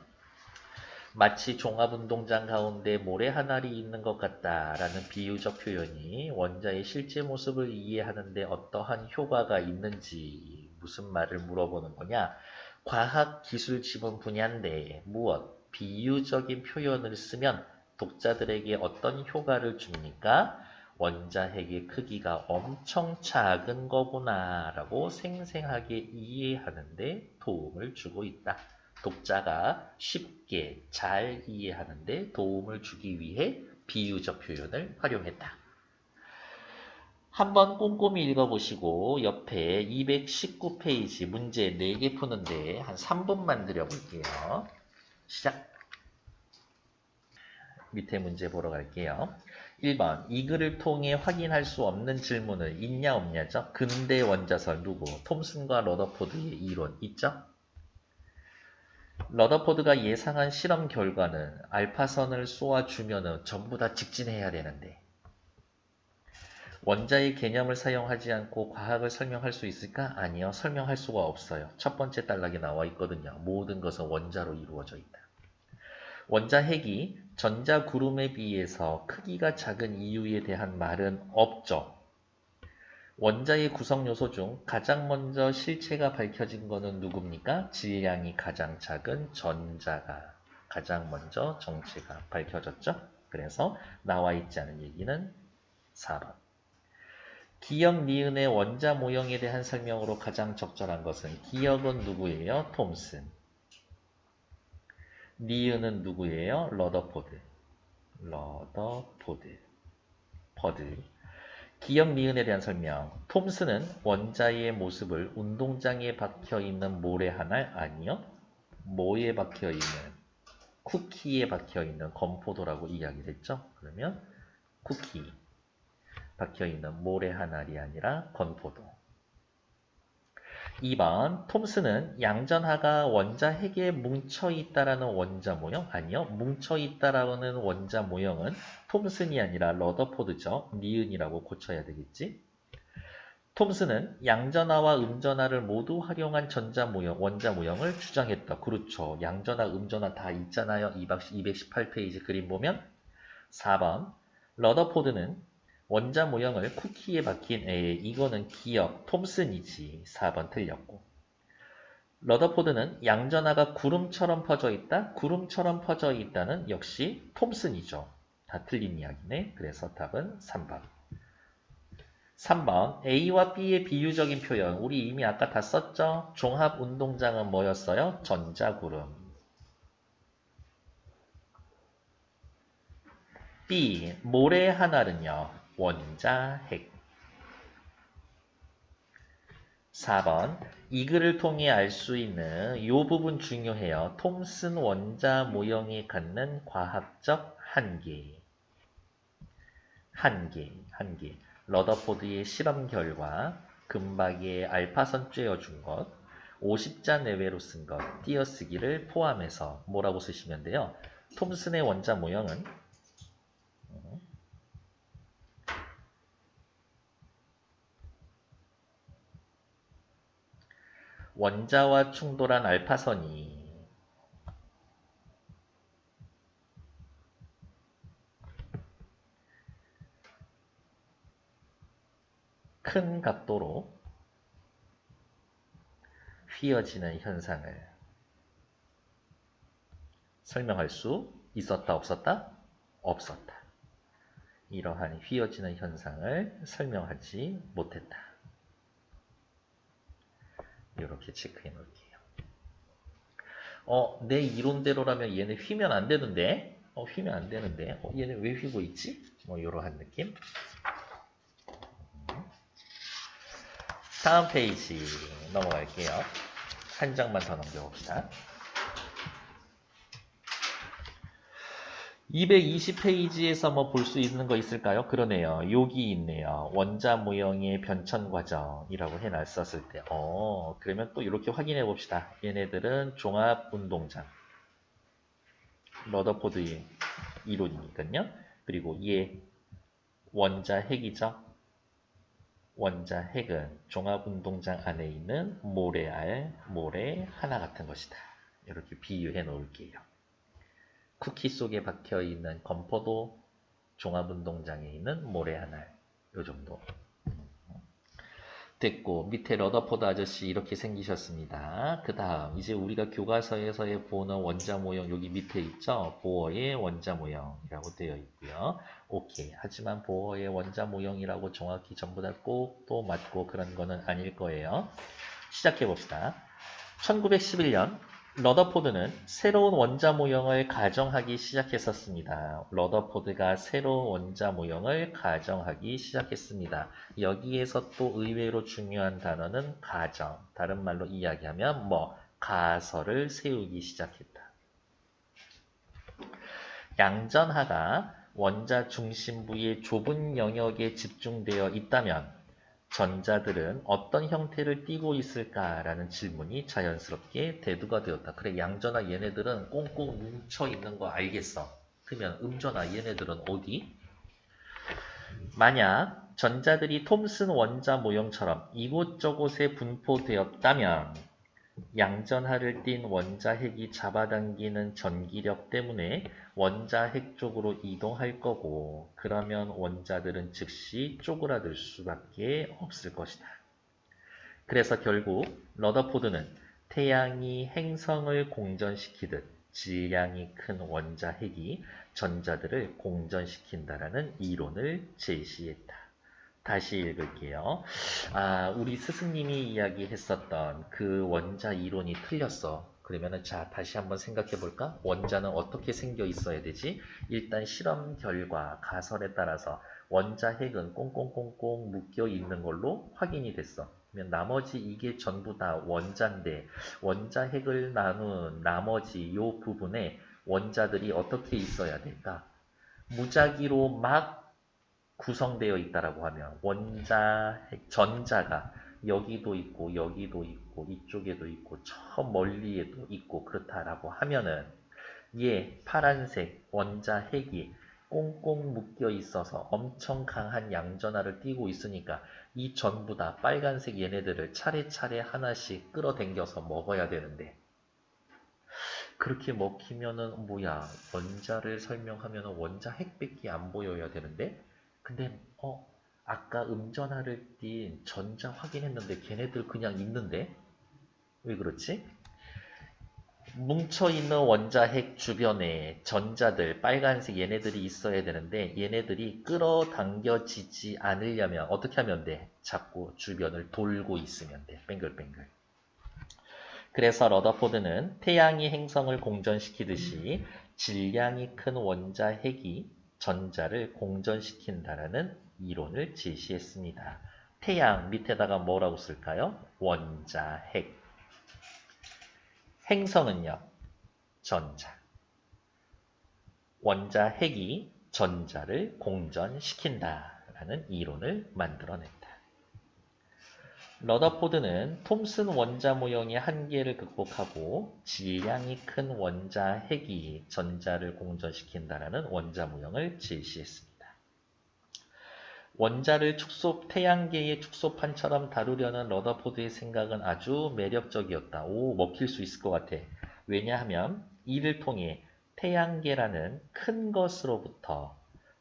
마치 종합운동장 가운데 모래 한 알이 있는 것 같다라는 비유적 표현이 원자의 실제 모습을 이해하는 데 어떠한 효과가 있는지 무슨 말을 물어보는 거냐. 과학 기술 지문 분야인데 무엇? 비유적인 표현을 쓰면 독자들에게 어떤 효과를 줍니까? 원자핵의 크기가 엄청 작은 거구나 라고 생생하게 이해하는 데 도움을 주고 있다. 독자가 쉽게 잘 이해하는 데 도움을 주기 위해 비유적 표현을 활용했다. 한번 꼼꼼히 읽어보시고 옆에 219페이지 문제 4개 푸는데 한 3분만 들여볼게요. 시작! 밑에 문제 보러 갈게요. 1번 이 글을 통해 확인할 수 없는 질문을 있냐 없냐죠? 근대 원자설 누구? 톰슨과 러더포드의 이론 있죠? 러더포드가 예상한 실험 결과는 알파선을 쏘아주면 전부 다 직진해야 되는데 원자의 개념을 사용하지 않고 과학을 설명할 수 있을까? 아니요. 설명할 수가 없어요. 첫 번째 단락에 나와 있거든요. 모든 것은 원자로 이루어져 있다. 원자핵이 전자구름에 비해서 크기가 작은 이유에 대한 말은 없죠. 원자의 구성요소 중 가장 먼저 실체가 밝혀진 것은 누굽니까? 질량이 가장 작은 전자가 가장 먼저 정체가 밝혀졌죠. 그래서 나와 있지 않은 얘기는 4번. 기역, 니은의 원자 모형에 대한 설명으로 가장 적절한 것은 기역은 누구예요? 톰슨. 니은은 누구예요? 러더포드. 퍼드. 기역, 니은에 대한 설명. 톰슨은 원자의 모습을 운동장에 박혀있는 모래 하나 아니요? 뭐에 박혀있는? 쿠키에 박혀있는 건포도라고 이야기를 했죠. 그러면 쿠키. 박혀있는 모래 한 알이 아니라 건포도. 2번 톰슨은 양전하가 원자핵에 뭉쳐있다라는 원자 모형? 아니요. 뭉쳐있다라는 원자 모형은 톰슨이 아니라 러더포드죠. 니은이라고 고쳐야 되겠지. 톰슨은 양전하와 음전하를 모두 활용한 전자 모형, 원자 모형을 주장했다. 그렇죠. 양전하, 음전하 다 있잖아요. 218페이지 그림 보면. 4번 러더포드는 원자 모형을 쿠키에 박힌 이거는 기역, 톰슨이지. 4번 틀렸고. 러더포드는 양전하가 구름처럼 퍼져 있다. 구름처럼 퍼져 있다는 역시 톰슨이죠. 다 틀린 이야기네. 그래서 답은 3번. 3번 A와 B의 비유적인 표현. 우리 이미 아까 다 썼죠? 종합운동장은 뭐였어요? 전자구름. B. 모래 한 알은요? 원자핵. 4번 이 글을 통해 알 수 있는 이 부분 중요해요. 톰슨 원자 모형이 갖는 과학적 한계. 러더포드의 실험 결과 금박에 알파선 쬐어준 것, 50자 내외로 쓴 것, 띄어쓰기를 포함해서 뭐라고 쓰시면 돼요? 톰슨의 원자 모형은 원자와 충돌한 알파선이 큰 각도로 휘어지는 현상을 설명할 수 있었다, 없었다? 없었다. 이러한 휘어지는 현상을 설명하지 못했다. 이렇게 체크해 놓을게요. 내 이론대로라면 얘는 휘면 안 되는데? 휘면 안 되는데? 얘는 왜 휘고 있지? 뭐 이러한 느낌? 다음 페이지 넘어갈게요. 한 장만 더 넘겨봅시다. 220페이지에서 뭐 볼 수 있는 거 있을까요? 그러네요. 여기 있네요. 원자 모형의 변천 과정이라고 해놨었을 때. 그러면 또 이렇게 확인해 봅시다. 얘네들은 종합 운동장. 러더포드의 이론이니까요. 그리고 얘 원자 핵이죠. 원자 핵은 종합 운동장 안에 있는 모래 하나 같은 것이다. 이렇게 비유해 놓을게요. 쿠키 속에 박혀 있는 건포도 종합운동장에 있는 모래 하나. 요 정도. 됐고, 밑에 러더포드 아저씨 이렇게 생기셨습니다. 그 다음, 이제 우리가 교과서에서 보는 원자 모형 여기 밑에 있죠? 보어의 원자 모형이라고 되어 있고요. 오케이. 하지만 보어의 원자 모형이라고 정확히 전부 다 꼭 또 맞고 그런 거는 아닐 거예요. 시작해 봅시다. 1911년 러더포드는 새로운 원자 모형을 가정하기 시작했었습니다. 러더포드가 새로운 원자 모형을 가정하기 시작했습니다. 여기에서 또 의외로 중요한 단어는 가정. 다른 말로 이야기하면 가설을 세우기 시작했다. 양전하가 원자 중심부의 좁은 영역에 집중되어 있다면 전자들은 어떤 형태를 띠고 있을까라는 질문이 자연스럽게 대두가 되었다. 그래, 양전하 얘네들은 꽁꽁 뭉쳐 있는 거 알겠어. 그러면 음전하 얘네들은 어디? 만약 전자들이 톰슨 원자 모형처럼 이곳저곳에 분포되었다면 양전하를 띤 원자핵이 잡아당기는 전기력 때문에 원자핵 쪽으로 이동할 거고, 그러면 원자들은 즉시 쪼그라들 수밖에 없을 것이다. 그래서 결국 러더포드는 태양이 행성을 공전시키듯 질량이 큰 원자핵이 전자들을 공전시킨다라는 이론을 제시했다. 다시 읽을게요. 우리 스승님이 이야기했었던 그 원자 이론이 틀렸어. 그러면은 자, 다시 한번 생각해 볼까? 원자는 어떻게 생겨 있어야 되지? 일단 실험 결과 가설에 따라서 원자 핵은 꽁꽁꽁꽁 묶여 있는 걸로 확인이 됐어. 그러면 나머지 이게 전부 다 원자인데 원자 핵을 나눈 나머지 요 부분에 원자들이 어떻게 있어야 될까? 무작위로 막 구성되어 있다라고 하면 전자가 여기도 있고 여기도 있고 이쪽에도 있고 저 멀리에도 있고 그렇다라고 하면은 파란색 원자핵이 꽁꽁 묶여 있어서 엄청 강한 양전하를 띠고 있으니까 이 전부 다 빨간색 얘네들을 차례차례 하나씩 끌어당겨서 먹어야 되는데, 그렇게 먹히면은 원자를 설명하면은 원자 핵밖에 안 보여야 되는데, 근데 아까 음전하를 띈 전자 확인했는데 걔네들 그냥 있는데 왜 그렇지? 뭉쳐있는 원자핵 주변에 전자들 빨간색 얘네들이 있어야 되는데 얘네들이 끌어당겨지지 않으려면 어떻게 하면 돼? 자꾸 주변을 돌고 있으면 돼. 뱅글뱅글. 그래서 러더포드는 태양이 행성을 공전시키듯이 질량이 큰 원자핵이 전자를 공전시킨다라는 이론을 제시했습니다. 태양 밑에다가 뭐라고 쓸까요? 원자핵. 행성은요? 전자. 원자핵이 전자를 공전시킨다라는 이론을 만들어냈다. 러더포드는 톰슨 원자 모형의 한계를 극복하고 질량이 큰 원자핵이 전자를 공전시킨다라는 원자 모형을 제시했습니다. 원자를 태양계의 축소판처럼 다루려는 러더포드의 생각은 아주 매력적이었다. 먹힐 수 있을 것 같아. 왜냐하면 이를 통해 태양계라는 큰 것으로부터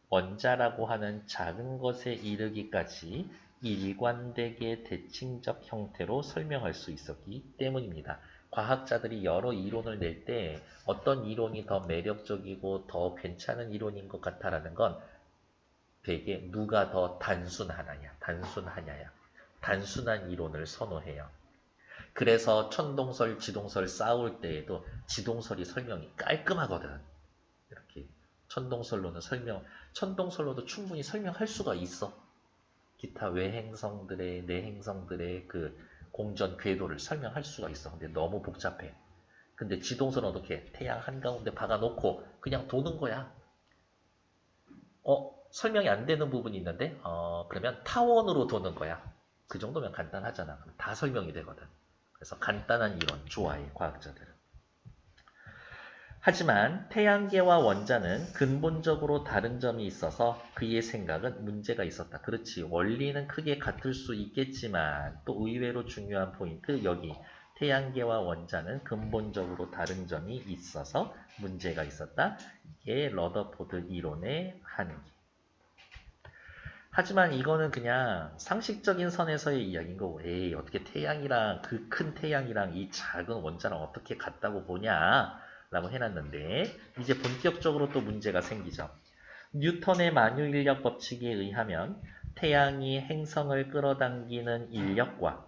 원자라고 하는 작은 것에 이르기까지 일관되게 대칭적 형태로 설명할 수 있었기 때문입니다. 과학자들이 여러 이론을 낼 때 어떤 이론이 더 매력적이고 더 괜찮은 이론인 것 같다라는 건 되게 누가 더 단순하냐야. 단순한 이론을 선호해요. 그래서 천동설, 지동설 싸울 때에도 지동설이 설명이 깔끔하거든. 이렇게 천동설로도 충분히 설명할 수가 있어. 기타 외행성들의, 내행성들의 그 공전 궤도를 설명할 수가 있어. 근데 너무 복잡해. 근데 지동설은 어떻게 해? 태양 한가운데 박아놓고 그냥 도는 거야. 설명이 안 되는 부분이 있는데, 그러면 타원으로 도는 거야. 그 정도면 간단하잖아. 그럼 다 설명이 되거든. 그래서 간단한 이론 좋아해, 과학자들은. 하지만 태양계와 원자는 근본적으로 다른 점이 있어서 그의 생각은 문제가 있었다. 그렇지. 원리는 크게 같을 수 있겠지만 또 의외로 중요한 포인트 여기 태양계와 원자는 근본적으로 다른 점이 있어서 문제가 있었다. 이게 러더포드 이론의 한계. 하지만 이거는 그냥 상식적인 선에서의 이야기인 거고, 에이, 어떻게 태양이랑, 그 큰 태양이랑 이 작은 원자랑 어떻게 같다고 보냐? 라고 해놨는데, 이제 본격적으로 또 문제가 생기죠. 뉴턴의 만유인력 법칙에 의하면 태양이 행성을 끌어당기는 인력과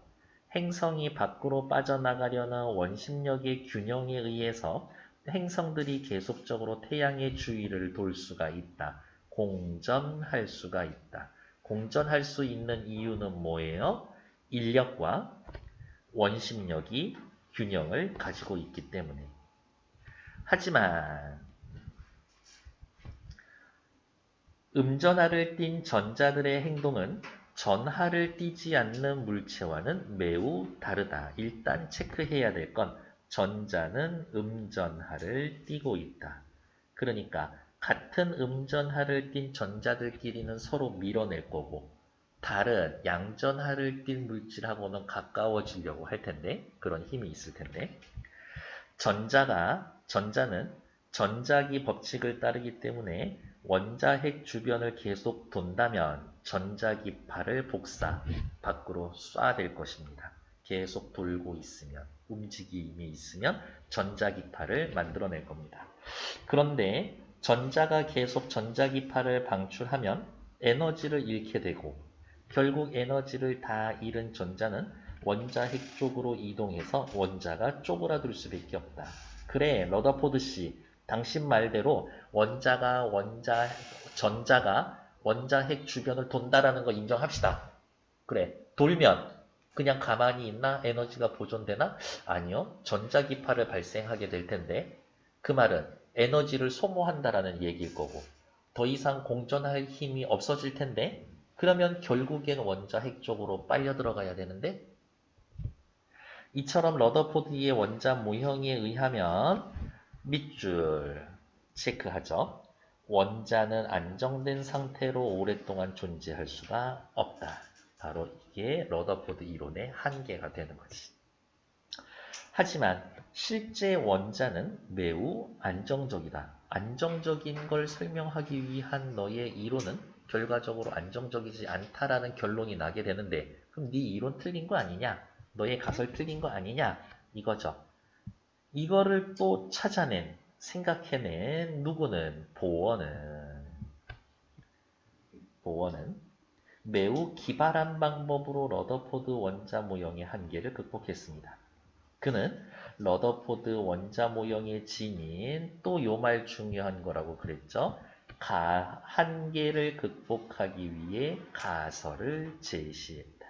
행성이 밖으로 빠져나가려는 원심력의 균형에 의해서 행성들이 계속적으로 태양의 주위를 돌 수가 있다. 공전할 수가 있다. 공전할 수 있는 이유는 뭐예요? 인력과 원심력이 균형을 가지고 있기 때문에. 하지만 음전하를 띤 전자들의 행동은 전하를 띠지 않는 물체와는 매우 다르다. 일단 체크해야 될 건 전자는 음전하를 띠고 있다. 그러니까 같은 음전하를 띤 전자들끼리는 서로 밀어낼 거고 다른 양전하를 띤 물질하고는 가까워지려고 할 텐데 그런 힘이 있을 텐데 전자는 전자기 법칙을 따르기 때문에 원자핵 주변을 계속 돈다면 전자기파를 복사, 밖으로 쏴댈 것입니다. 계속 돌고 있으면, 움직임이 있으면 전자기파를 만들어낼 겁니다. 그런데 전자가 계속 전자기파를 방출하면 에너지를 잃게 되고 결국 에너지를 다 잃은 전자는 원자핵 쪽으로 이동해서 원자가 쪼그라들 수밖에 없다. 그래, 러더포드 씨, 당신 말대로 전자가 원자핵 주변을 돈다라는 거 인정합시다. 그래, 돌면 그냥 가만히 있나? 에너지가 보존되나? 아니요, 전자기파를 발생하게 될 텐데 그 말은 에너지를 소모한다라는 얘기일 거고 더 이상 공존할 힘이 없어질 텐데 그러면 결국엔 원자핵 쪽으로 빨려 들어가야 되는데 이처럼 러더포드의 원자 모형에 의하면 밑줄 체크하죠. 원자는 안정된 상태로 오랫동안 존재할 수가 없다. 바로 이게 러더포드 이론의 한계가 되는 거지. 하지만 실제 원자는 매우 안정적이다. 안정적인 걸 설명하기 위한 너의 이론은 결과적으로 안정적이지 않다라는 결론이 나게 되는데 그럼 네 이론 틀린 거 아니냐? 너의 가설 틀린 거 아니냐? 이거죠. 이거를 또 생각해낸 누구는? 보원은 매우 기발한 방법으로 러더포드 원자 모형의 한계를 극복했습니다. 그는 러더포드 원자 모형의 진인 또 요 말 중요한 거라고 그랬죠. 한계를 극복하기 위해 가설을 제시했다.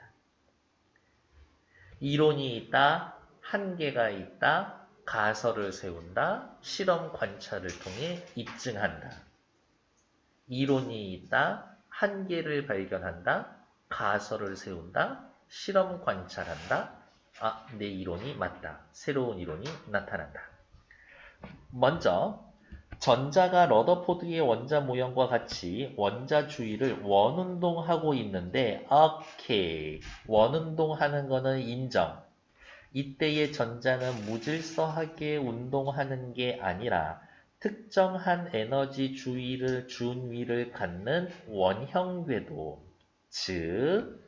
이론이 있다, 한계가 있다, 가설을 세운다, 실험 관찰을 통해 입증한다. 이론이 있다, 한계를 발견한다, 가설을 세운다, 실험 관찰한다. 내 이론이 맞다. 새로운 이론이 나타난다. 먼저 전자가 러더포드의 원자 모형과 같이 원자 주위를 원운동하고 있는데 오케이. 원운동하는 거는 인정. 이때의 전자는 무질서하게 운동하는 게 아니라 특정한 에너지 준위를 갖는 원형 궤도, 즉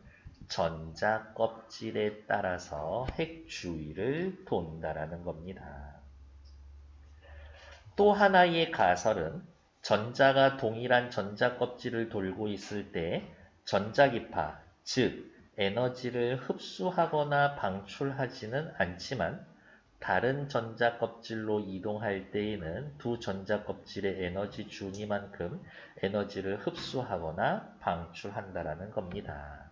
전자 껍질에 따라서 핵 주위를 돈다라는 겁니다. 또 하나의 가설은 전자가 동일한 전자 껍질을 돌고 있을 때 전자기파, 즉 에너지를 흡수하거나 방출하지는 않지만 다른 전자 껍질로 이동할 때에는 두 전자 껍질의 에너지 준위만큼 에너지를 흡수하거나 방출한다라는 겁니다.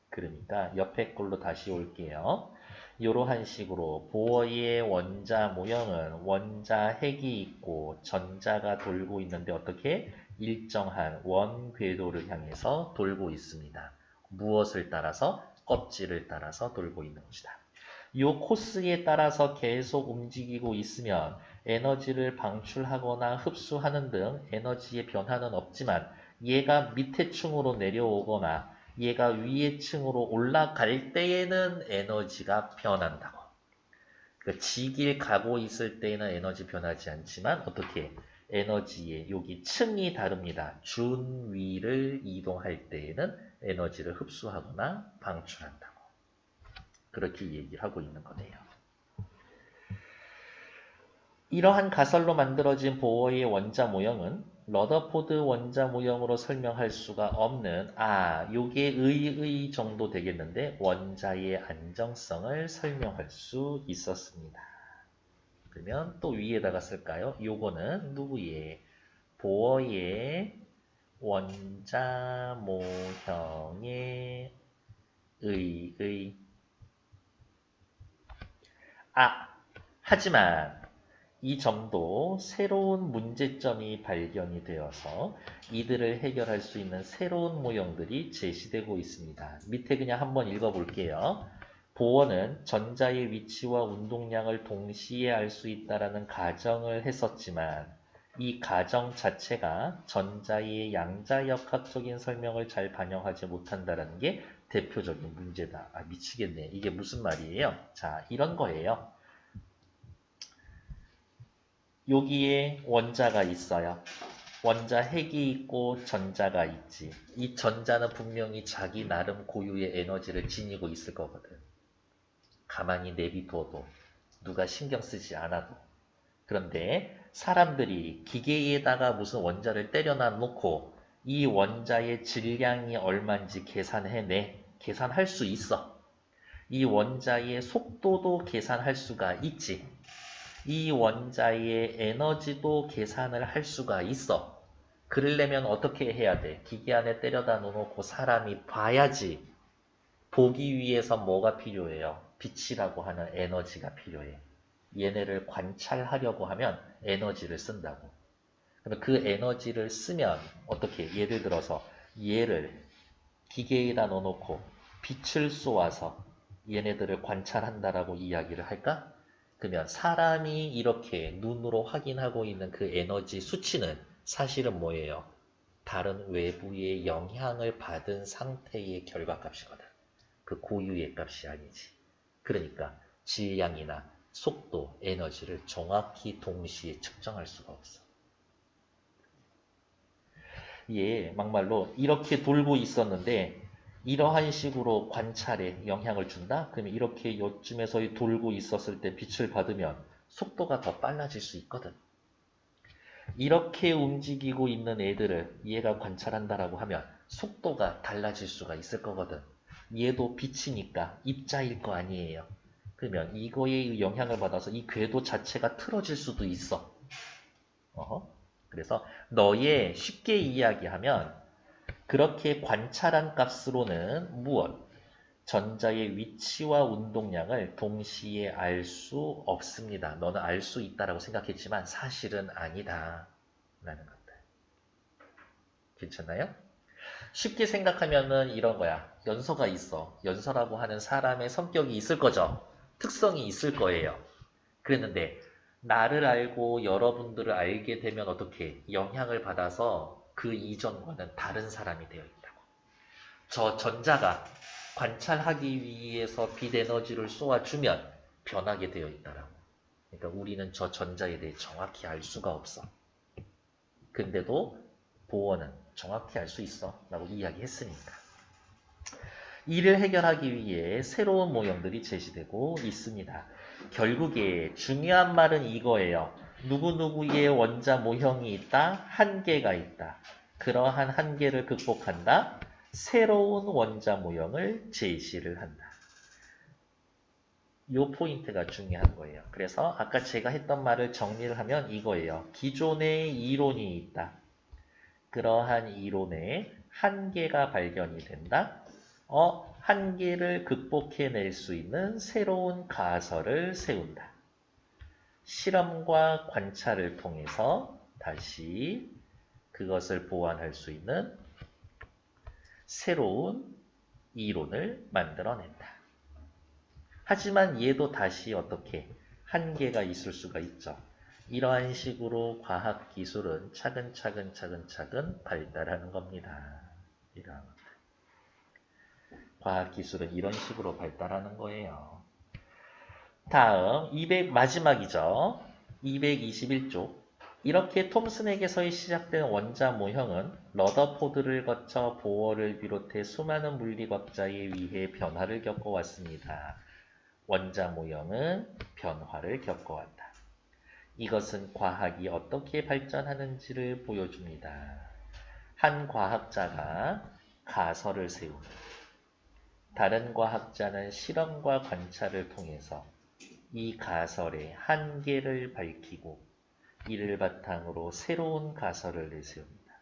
그러니까 옆에 걸로 다시 올게요. 이러한 식으로 보어의 원자 모형은 원자 핵이 있고 전자가 돌고 있는데 어떻게? 일정한 원 궤도를 향해서 돌고 있습니다. 무엇을 따라서? 껍질을 따라서 돌고 있는 것이다. 이 코스에 따라서 계속 움직이고 있으면 에너지를 방출하거나 흡수하는 등 에너지의 변화는 없지만 얘가 밑에 층으로 내려오거나 얘가 위에 층으로 올라갈 때에는 에너지가 변한다고. 그러니까 지길 가고 있을 때에는 에너지 변하지 않지만 어떻게? 에너지의 여기 층이 다릅니다. 준위를 이동할 때에는 에너지를 흡수하거나 방출한다고. 그렇게 얘기를 하고 있는 거네요. 이러한 가설로 만들어진 보어의 원자 모형은 러더포드 원자 모형으로 설명할 수가 없는 요게 의의 정도 되겠는데 원자의 안정성을 설명할 수 있었습니다. 그러면 또 위에다가 쓸까요? 요거는 누구의? 보어의 원자 모형의 의의. 하지만 이 점도 새로운 문제점이 발견이 되어서 이들을 해결할 수 있는 새로운 모형들이 제시되고 있습니다. 밑에 그냥 한번 읽어볼게요. 보어는 전자의 위치와 운동량을 동시에 알 수 있다는 가정을 했었지만 이 가정 자체가 전자의 양자역학적인 설명을 잘 반영하지 못한다는 게 대표적인 문제다. 미치겠네. 이게 무슨 말이에요? 자, 이런 거예요. 여기에 원자가 있어요. 원자 핵이 있고 전자가 있지. 이 전자는 분명히 자기 나름 고유의 에너지를 지니고 있을 거거든. 가만히 내비둬도 누가 신경 쓰지 않아도. 그런데 사람들이 기계에다가 무슨 원자를 때려놔 놓고 이 원자의 질량이 얼마인지 계산해내. 계산할 수 있어. 이 원자의 속도도 계산할 수가 있지. 이 원자의 에너지도 계산을 할 수가 있어. 그러려면 어떻게 해야 돼? 기계 안에 때려다 놓고 사람이 봐야지. 보기 위해서 뭐가 필요해요? 빛이라고 하는 에너지가 필요해. 얘네를 관찰하려고 하면 에너지를 쓴다고. 그럼 그 에너지를 쓰면 어떻게? 예를 들어서 얘를 기계에다 넣어놓고 빛을 쏘아서 얘네들을 관찰한다라고 이야기를 할까? 그러면 사람이 이렇게 눈으로 확인하고 있는 그 에너지 수치는 사실은 뭐예요? 다른 외부의 영향을 받은 상태의 결과값이거든. 그 고유의 값이 아니지. 그러니까 질량이나 속도, 에너지를 정확히 동시에 측정할 수가 없어. 막말로 이렇게 돌고 있었는데 이러한 식으로 관찰에 영향을 준다? 그러면 이렇게 요쯤에서 돌고 있었을 때 빛을 받으면 속도가 더 빨라질 수 있거든. 이렇게 움직이고 있는 애들을 얘가 관찰한다라고 하면 속도가 달라질 수가 있을 거거든. 얘도 빛이니까 입자일 거 아니에요. 그러면 이거에 영향을 받아서 이 궤도 자체가 틀어질 수도 있어. 그래서 너의 쉽게 이야기하면 그렇게 관찰한 값으로는 무엇? 전자의 위치와 운동량을 동시에 알 수 없습니다. 너는 알 수 있다라고 생각했지만 사실은 아니다. 라는 것들. 괜찮나요? 쉽게 생각하면은 이런 거야. 연서가 있어. 연서라고 하는 사람의 성격이 있을 거죠. 특성이 있을 거예요. 그랬는데 나를 알고 여러분들을 알게 되면 어떻게 영향을 받아서 그 이전과는 다른 사람이 되어 있다고. 저 전자가 관찰하기 위해서 빛 에너지를 쏘아주면 변하게 되어 있다라고. 그러니까 우리는 저 전자에 대해 정확히 알 수가 없어. 근데도 보어는 정확히 알 수 있어 라고 이야기했으니까. 이를 해결하기 위해 새로운 모형들이 제시되고 있습니다. 결국에 중요한 말은 이거예요. 누구누구의 원자 모형이 있다, 한계가 있다. 그러한 한계를 극복한다. 새로운 원자 모형을 제시를 한다. 요 포인트가 중요한 거예요. 그래서 아까 제가 했던 말을 정리를 하면 이거예요. 기존의 이론이 있다. 그러한 이론에 한계가 발견이 된다. 한계를 극복해낼 수 있는 새로운 가설을 세운다. 실험과 관찰을 통해서 다시 그것을 보완할 수 있는 새로운 이론을 만들어낸다. 하지만 얘도 다시 어떻게 한계가 있을 수가 있죠. 이러한 식으로 과학기술은 차근차근 발달하는 겁니다. 이런 과학기술은 이런 식으로 발달하는 거예요. 다음 200 마지막이죠. 221쪽. 이렇게 톰슨에게서 시작된 원자 모형은 러더포드를 거쳐 보어를 비롯해 수많은 물리학자에 의해 변화를 겪어왔습니다. 원자 모형은 변화를 겪어왔다. 이것은 과학이 어떻게 발전하는지를 보여줍니다. 한 과학자가 가설을 세우고 다른 과학자는 실험과 관찰을 통해서 이 가설의 한계를 밝히고 이를 바탕으로 새로운 가설을 내세웁니다.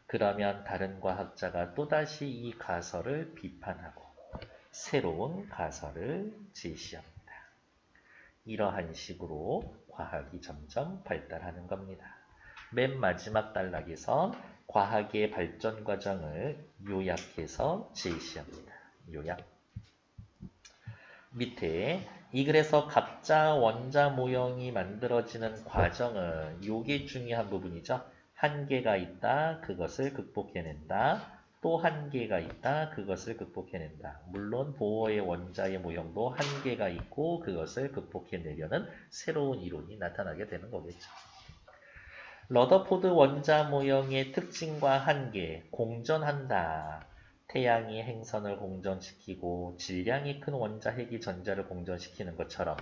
그러면 다른 과학자가 또다시 이 가설을 비판하고 새로운 가설을 제시합니다. 이러한 식으로 과학이 점점 발달하는 겁니다. 맨 마지막 단락에서 과학의 발전 과정을 요약해서 제시합니다. 요약. 밑에 이 글에서 각자 원자 모형이 만들어지는 과정은 요게 중요한 부분이죠. 한계가 있다. 그것을 극복해낸다. 또 한계가 있다. 그것을 극복해낸다. 물론 보어의 원자의 모형도 한계가 있고 그것을 극복해내려는 새로운 이론이 나타나게 되는 거겠죠. 러더포드 원자 모형의 특징과 한계, 공전한다. 태양이 행선을 공전시키고 질량이 큰 원자핵이 전자를 공전시키는 것처럼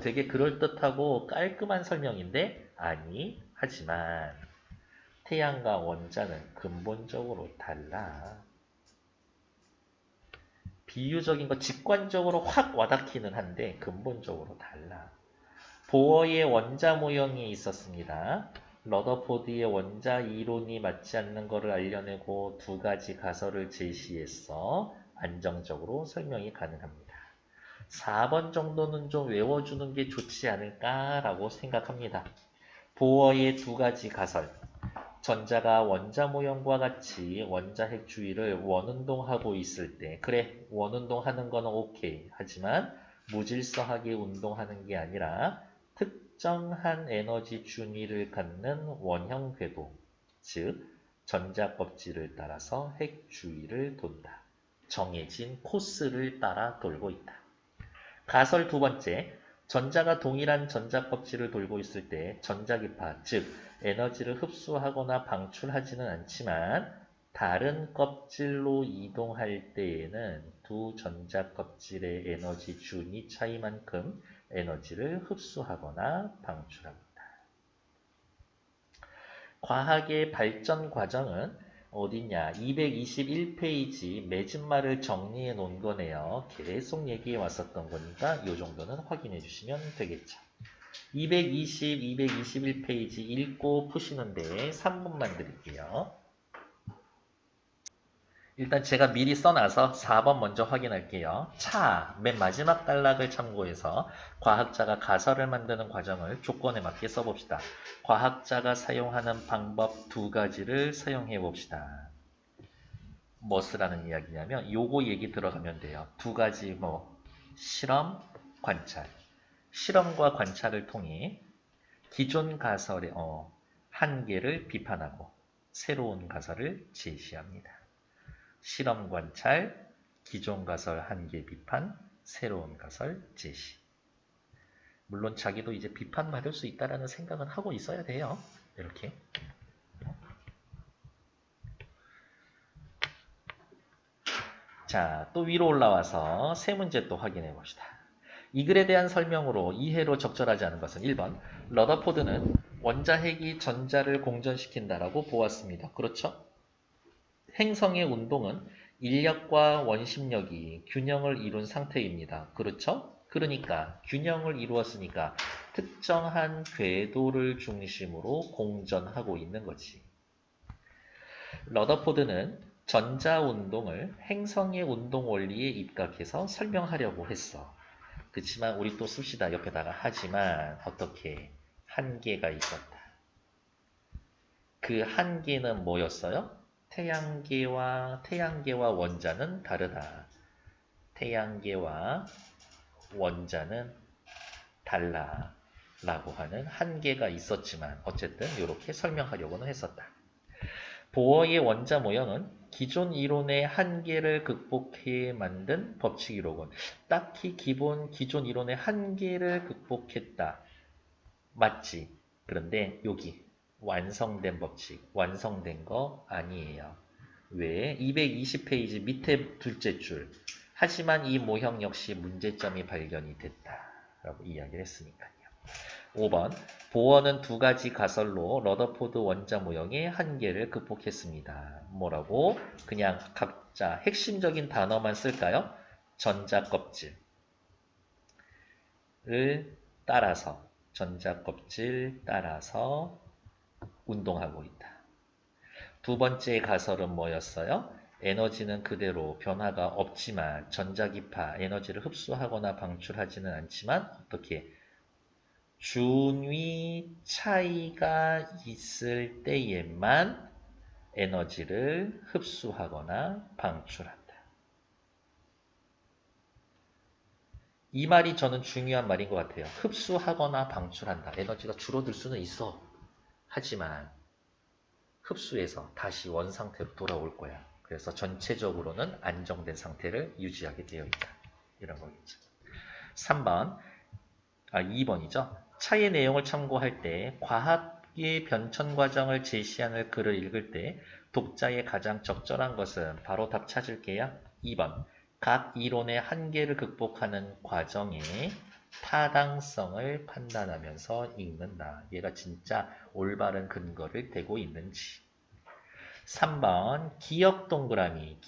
되게 그럴듯하고 깔끔한 설명인데 아니, 하지만 태양과 원자는 근본적으로 달라. 비유적인 거 직관적으로 확 와닿기는 한데 근본적으로 달라. 보어의 원자 모형이 있었습니다. 러더포드의 원자 이론이 맞지 않는 것을 알려내고 두 가지 가설을 제시해서 안정적으로 설명이 가능합니다. 4번 정도는 좀 외워주는 게 좋지 않을까라고 생각합니다. 보어의 두 가지 가설. 전자가 원자 모형과 같이 원자핵 주위를 원운동하고 있을 때 그래, 원운동하는 거는 오케이. 하지만 무질서하게 운동하는 게 아니라 특정한 에너지 준위를 갖는 원형 궤도, 즉 전자 껍질을 따라서 핵 주위를 돈다. 정해진 코스를 따라 돌고 있다. 가설 두 번째, 전자가 동일한 전자 껍질을 돌고 있을 때 전자기파, 즉 에너지를 흡수하거나 방출하지는 않지만 다른 껍질로 이동할 때에는 두 전자 껍질의 에너지 준위 차이만큼 에너지를 흡수하거나 방출합니다. 과학의 발전 과정은 어디냐? 221페이지 매진말을 정리해 놓은 거네요. 계속 얘기해 왔었던 거니까 이 정도는 확인해 주시면 되겠죠. 220, 221페이지 읽고 푸시는데 3분만 드릴게요. 일단 제가 미리 써놔서 4번 먼저 확인할게요. 차, 맨 마지막 단락을 참고해서 과학자가 가설을 만드는 과정을 조건에 맞게 써봅시다. 과학자가 사용하는 방법 두 가지를 사용해 봅시다. 무엇이라는 이야기냐면 요거 얘기 들어가면 돼요. 두 가지 실험, 관찰. 실험과 관찰을 통해 기존 가설의 한계를 비판하고 새로운 가설을 제시합니다. 실험 관찰, 기존 가설 한계 비판, 새로운 가설 제시. 물론 자기도 이제 비판받을 수 있다라는 생각은 하고 있어야 돼요. 이렇게. 자, 또 위로 올라와서 세 문제 또 확인해 봅시다. 이 글에 대한 설명으로 이해로 적절하지 않은 것은 1번, 러더포드는 원자핵이 전자를 공전시킨다라고 보았습니다. 그렇죠? 행성의 운동은 인력과 원심력이 균형을 이룬 상태입니다. 그렇죠? 그러니까 균형을 이루었으니까 특정한 궤도를 중심으로 공전하고 있는 거지. 러더포드는 전자운동을 행성의 운동 원리에 입각해서 설명하려고 했어. 그렇지만 우리 또 씁시다. 옆에다가 하지만 어떻게 한계가 있었다. 그 그 한계는 뭐였어요? 태양계와 원자는 다르다. 태양계와 원자는 달라. 라고 하는 한계가 있었지만 어쨌든 이렇게 설명하려고는 했었다. 보어의 원자 모형은 기존 이론의 한계를 극복해 만든 법칙이로군. 딱히 기존 이론의 한계를 극복했다. 맞지? 그런데 여기 완성된 법칙, 완성된 거 아니에요. 왜? 220페이지 밑에 둘째 줄. 하지만 이 모형 역시 문제점이 발견이 됐다. 라고 이야기를 했으니까요. 5번. 보어는 두 가지 가설로 러더포드 원자 모형의 한계를 극복했습니다. 뭐라고? 그냥 각자 핵심적인 단어만 쓸까요? 전자 껍질을 따라서 운동하고 있다. 두 번째 가설은 뭐였어요? 에너지는 그대로 변화가 없지만 전자기파 에너지를 흡수하거나 방출하지는 않지만 어떻게? 준위 차이가 있을 때에만 에너지를 흡수하거나 방출한다. 이 말이 저는 중요한 말인 것 같아요. 흡수하거나 방출한다. 에너지가 줄어들 수는 있어. 하지만 흡수해서 다시 원상태로 돌아올 거야. 그래서 전체적으로는 안정된 상태를 유지하게 되어 있다. 이런 거겠죠. 2번이죠. 차의 내용을 참고할 때 과학의 변천 과정을 제시하는 글을 읽을 때 독자의 가장 적절한 것은 바로 답 찾을게요. 2번. 각 이론의 한계를 극복하는 과정의 타당성을 판단하면서 읽는다. 얘가 진짜 올바른 근거를 대고 있는지. 3번 기억 동그라미.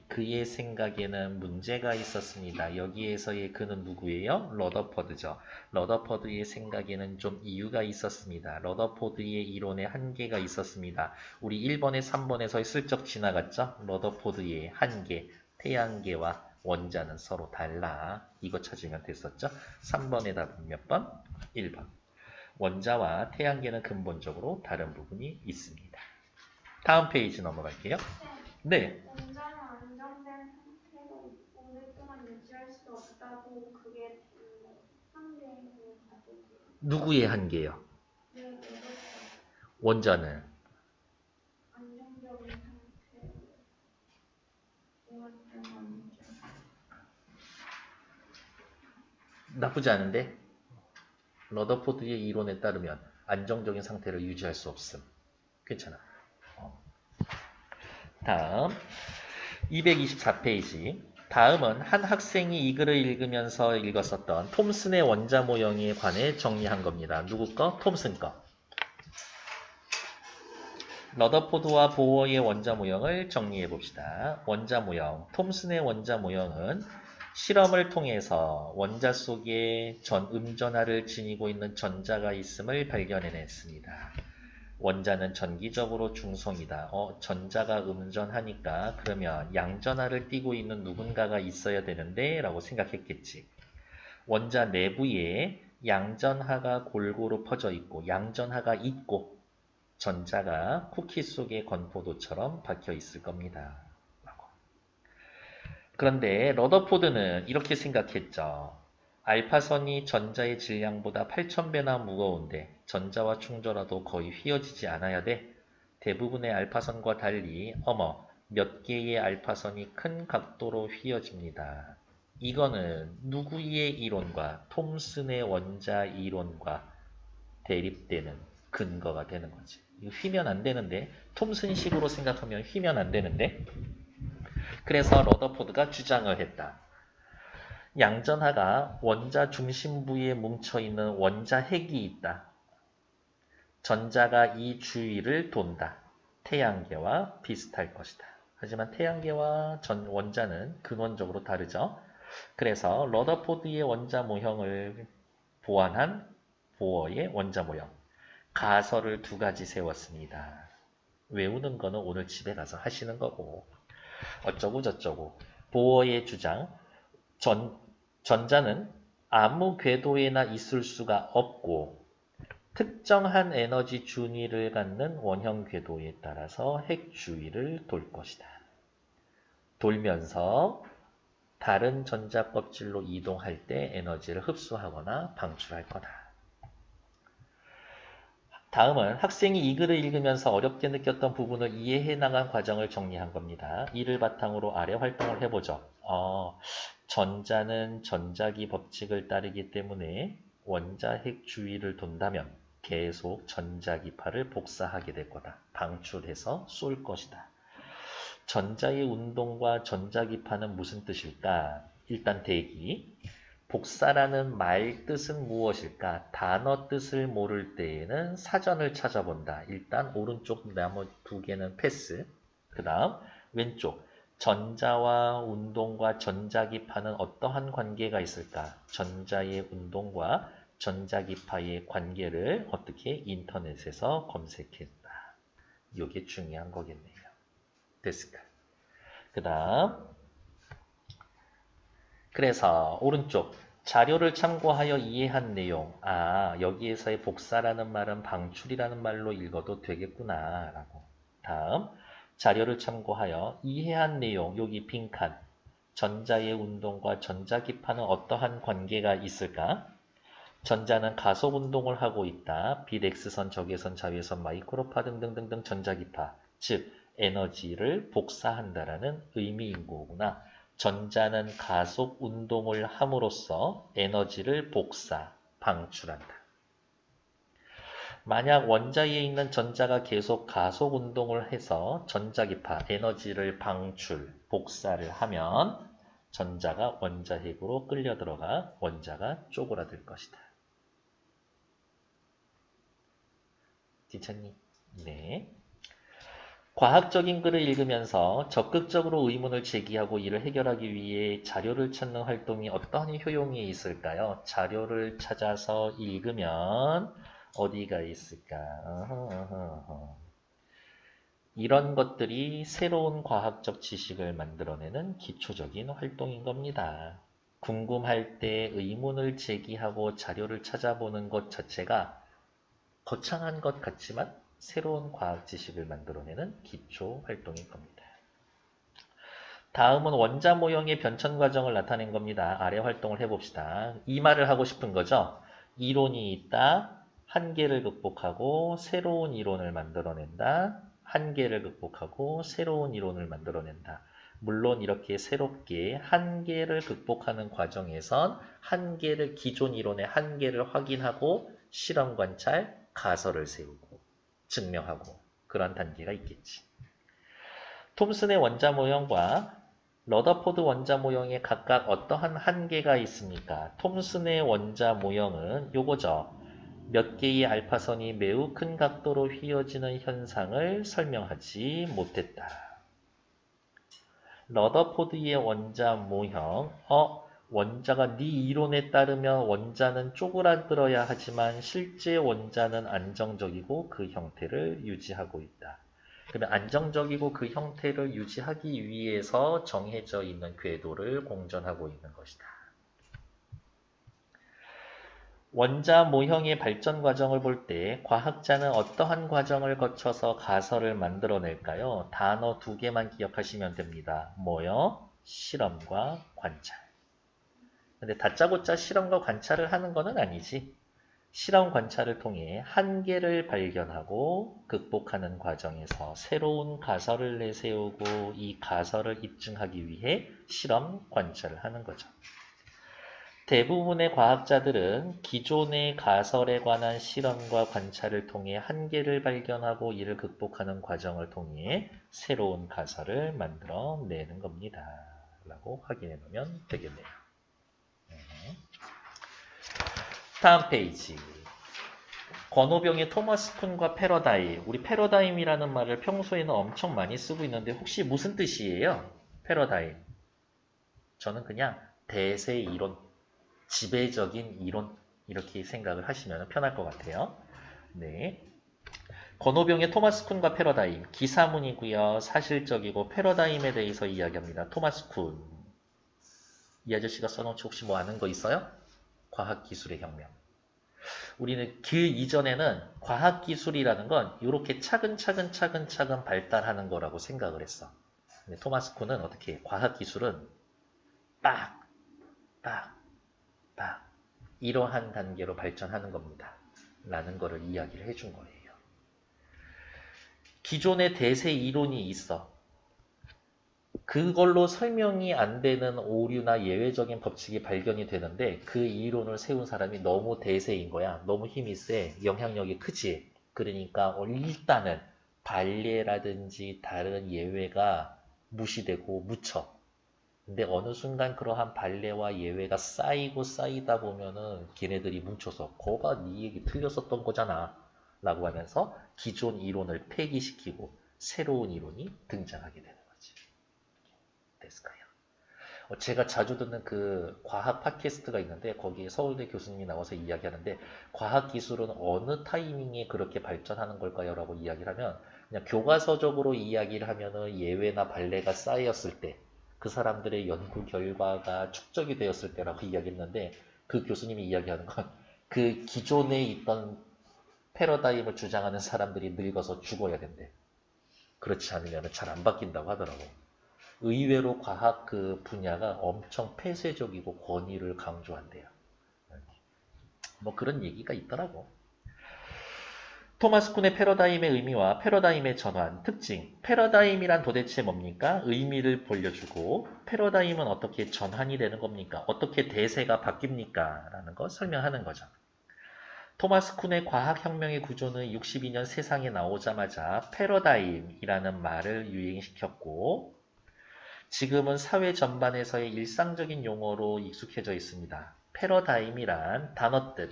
그의 생각에는 문제가 있었습니다. 여기에서의 그는 누구예요? 러더포드죠. 러더포드의 생각에는 좀 이유가 있었습니다. 러더포드의 이론에 한계가 있었습니다. 우리 1번에 3번에서 슬쩍 지나갔죠? 러더포드의 한계, 태양계와 원자는 서로 달라. 이거 찾으면 됐었죠? 3번의 답은 몇 번? 1번. 원자와 태양계는 근본적으로 다른 부분이 있습니다. 다음 페이지 넘어갈게요. 네. 원자는 안정된 상태로 오랫동안 유지할 수 없다고 그게 한계를 가지고 누구의 한계요? 네, 원자는 안정적인 상태로 오랫동안 유지. 나쁘지 않은데 러더포드의 이론에 따르면 안정적인 상태를 유지할 수 없음. 괜찮아. 다음 224페이지. 다음은 한 학생이 이 글을 읽으면서 읽었었던 톰슨의 원자 모형에 관해 정리한 겁니다. 누구 거? 톰슨 거. 러더포드와 보어의 원자 모형을 정리해 봅시다. 원자 모형. 톰슨의 원자 모형은 실험을 통해서 원자 속에 음전하를 지니고 있는 전자가 있음을 발견해냈습니다. 원자는 전기적으로 중성이다. 전자가 음전하니까 그러면 양전하를 띠고 있는 누군가가 있어야 되는데 라고 생각했겠지. 원자 내부에 양전하가 골고루 퍼져 있고 양전하가 있고 전자가 쿠키 속의 건포도처럼 박혀 있을 겁니다. 그런데 러더포드는 이렇게 생각했죠. 알파선이 전자의 질량보다 8000배나 무거운데 전자와 충돌하도 거의 휘어지지 않아야 돼. 대부분의 알파선과 달리 몇 개의 알파선이 큰 각도로 휘어집니다. 이거는 누구의 이론과 톰슨의 원자 이론과 대립되는 근거가 되는 거지. 이거 휘면 안 되는데 톰슨식으로 생각하면 휘면 안 되는데 그래서 러더포드가 주장을 했다. 양전하가 원자 중심부에 뭉쳐있는 원자 핵이 있다. 전자가 이 주위를 돈다. 태양계와 비슷할 것이다. 하지만 태양계와 원자는 근원적으로 다르죠. 그래서 러더포드의 원자 모형을 보완한 보어의 원자 모형. 가설을 두 가지 세웠습니다. 외우는 거는 오늘 집에 가서 하시는 거고 어쩌고 저쩌고. 보어의 주장. 전자는 아무 궤도에나 있을 수가 없고 특정한 에너지 준위를 갖는 원형 궤도에 따라서 핵 주위를 돌 것이다. 돌면서 다른 전자 껍질로 이동할 때 에너지를 흡수하거나 방출할 거다. 다음은 학생이 이 글을 읽으면서 어렵게 느꼈던 부분을 이해해 나간 과정을 정리한 겁니다. 이를 바탕으로 아래 활동을 해보죠. 전자는 전자기 법칙을 따르기 때문에 원자핵 주위를 돈다면 계속 전자기파를 복사하게 될 거다. 방출해서 쏠 것이다. 전자의 운동과 전자기파는 무슨 뜻일까? 일단 대기. 복사라는 말 뜻은 무엇일까? 단어 뜻을 모를 때에는 사전을 찾아본다. 일단 오른쪽 나머지 두 개는 패스. 그 다음 왼쪽. 전자와 운동과 전자기파는 어떠한 관계가 있을까? 전자의 운동과 전자기파의 관계를 어떻게 인터넷에서 검색했다. 이게 중요한 거겠네요. 됐을까? 그 다음 그래서 오른쪽 자료를 참고하여 이해한 내용. 여기에서의 복사라는 말은 방출이라는 말로 읽어도 되겠구나 라고. 다음 자료를 참고하여 이해한 내용. 여기 빈칸. 전자의 운동과 전자기파는 어떠한 관계가 있을까? 전자는 가속 운동을 하고 있다. 빛, X선, 적외선, 자외선, 마이크로파 등등등등 전자기파. 즉 에너지를 복사한다라는 의미인 거구나. 전자는 가속 운동을 함으로써 에너지를 복사, 방출한다. 만약 원자에 있는 전자가 계속 가속 운동을 해서 전자기파, 에너지를 방출, 복사를 하면 전자가 원자핵으로 끌려 들어가 원자가 쪼그라들 것이다. 괜찮니? 네. 과학적인 글을 읽으면서 적극적으로 의문을 제기하고 이를 해결하기 위해 자료를 찾는 활동이 어떠한 효용이 있을까요? 자료를 찾아서 읽으면 어디가 있을까? 이런 것들이 새로운 과학적 지식을 만들어내는 기초적인 활동인 겁니다. 궁금할 때 의문을 제기하고 자료를 찾아보는 것 자체가 거창한 것 같지만 새로운 과학 지식을 만들어내는 기초 활동일 겁니다. 다음은 원자 모형의 변천 과정을 나타낸 겁니다. 아래 활동을 해봅시다. 이 말을 하고 싶은 거죠. 이론이 있다. 한계를 극복하고 새로운 이론을 만들어낸다. 한계를 극복하고 새로운 이론을 만들어낸다. 물론 이렇게 새롭게 한계를 극복하는 과정에선 기존 이론의 한계를 확인하고 실험 관찰, 가설을 세우고 증명하고 그런 단계가 있겠지. 톰슨의 원자 모형과 러더포드 원자 모형에 각각 어떠한 한계가 있습니까? 톰슨의 원자 모형은 요거죠. 몇 개의 알파선이 매우 큰 각도로 휘어지는 현상을 설명하지 못했다. 러더포드의 원자 모형, 원자가 네 이론에 따르면 원자는 쪼그라들어야 하지만 실제 원자는 안정적이고 그 형태를 유지하고 있다. 그러면 안정적이고 그 형태를 유지하기 위해서 정해져 있는 궤도를 공전하고 있는 것이다. 원자 모형의 발전 과정을 볼 때 과학자는 어떠한 과정을 거쳐서 가설을 만들어낼까요? 단어 두 개만 기억하시면 됩니다. 뭐요? 실험과 관찰. 근데 다짜고짜 실험과 관찰을 하는 것은 아니지. 실험 관찰을 통해 한계를 발견하고 극복하는 과정에서 새로운 가설을 내세우고 이 가설을 입증하기 위해 실험 관찰을 하는 거죠. 대부분의 과학자들은 기존의 가설에 관한 실험과 관찰을 통해 한계를 발견하고 이를 극복하는 과정을 통해 새로운 가설을 만들어내는 겁니다. 라고 확인해 놓으면 되겠네요. 다음 페이지. 권오병의 토마스 쿤과 패러다임. 우리 패러다임이라는 말을 평소에는 엄청 많이 쓰고 있는데 혹시 무슨 뜻이에요? 패러다임. 저는 그냥 대세 이론, 지배적인 이론 이렇게 생각을 하시면 편할 것 같아요. 네. 권오병의 토마스 쿤과 패러다임. 기사문이고요. 사실적이고 패러다임에 대해서 이야기합니다. 토마스 쿤. 이 아저씨가 써놓은 혹시 뭐 아는 거 있어요? 과학기술의 혁명. 우리는 그 이전에는 과학기술이라는 건 이렇게 차근차근 발달하는 거라고 생각을 했어. 근데 토마스 쿤은 어떻게 해? 과학기술은 빡, 빡, 빡 이러한 단계로 발전하는 겁니다. 라는 거를 이야기를 해준 거예요. 기존의 대세 이론이 있어. 그걸로 설명이 안 되는 오류나 예외적인 법칙이 발견이 되는데 그 이론을 세운 사람이 너무 대세인 거야. 너무 힘이 세. 영향력이 크지. 그러니까 일단은 발례라든지 다른 예외가 무시되고 묻혀. 근데 어느 순간 그러한 발례와 예외가 쌓이다 보면은 걔네들이 뭉쳐서 거봐 네 얘기 틀렸었던 거잖아 라고 하면서 기존 이론을 폐기시키고 새로운 이론이 등장하게 되는 거지. 됐을까요? 제가 자주 듣는 그 과학 팟캐스트가 있는데 거기에 서울대 교수님이 나와서 이야기하는데 과학기술은 어느 타이밍에 그렇게 발전하는 걸까요? 라고 이야기를 하면 그냥 교과서적으로 이야기를 하면은 예외나 발례가 쌓였을 때 그 사람들의 연구 결과가 축적이 되었을 때라고 이야기했는데 그 교수님이 이야기하는 건 그 기존에 있던 패러다임을 주장하는 사람들이 늙어서 죽어야 된대. 그렇지 않으면 잘 안 바뀐다고 하더라고. 의외로 과학 그 분야가 엄청 폐쇄적이고 권위를 강조한대요. 뭐 그런 얘기가 있더라고. 토마스 쿤의 패러다임의 의미와 패러다임의 전환, 특징. 패러다임이란 도대체 뭡니까? 의미를 보여주고 패러다임은 어떻게 전환이 되는 겁니까? 어떻게 대세가 바뀝니까? 라는 거 설명하는 거죠. 토마스 쿤의 과학혁명의 구조는 62년 세상에 나오자마자 패러다임이라는 말을 유행시켰고 지금은 사회 전반에서의 일상적인 용어로 익숙해져 있습니다. 패러다임이란 단어 뜻.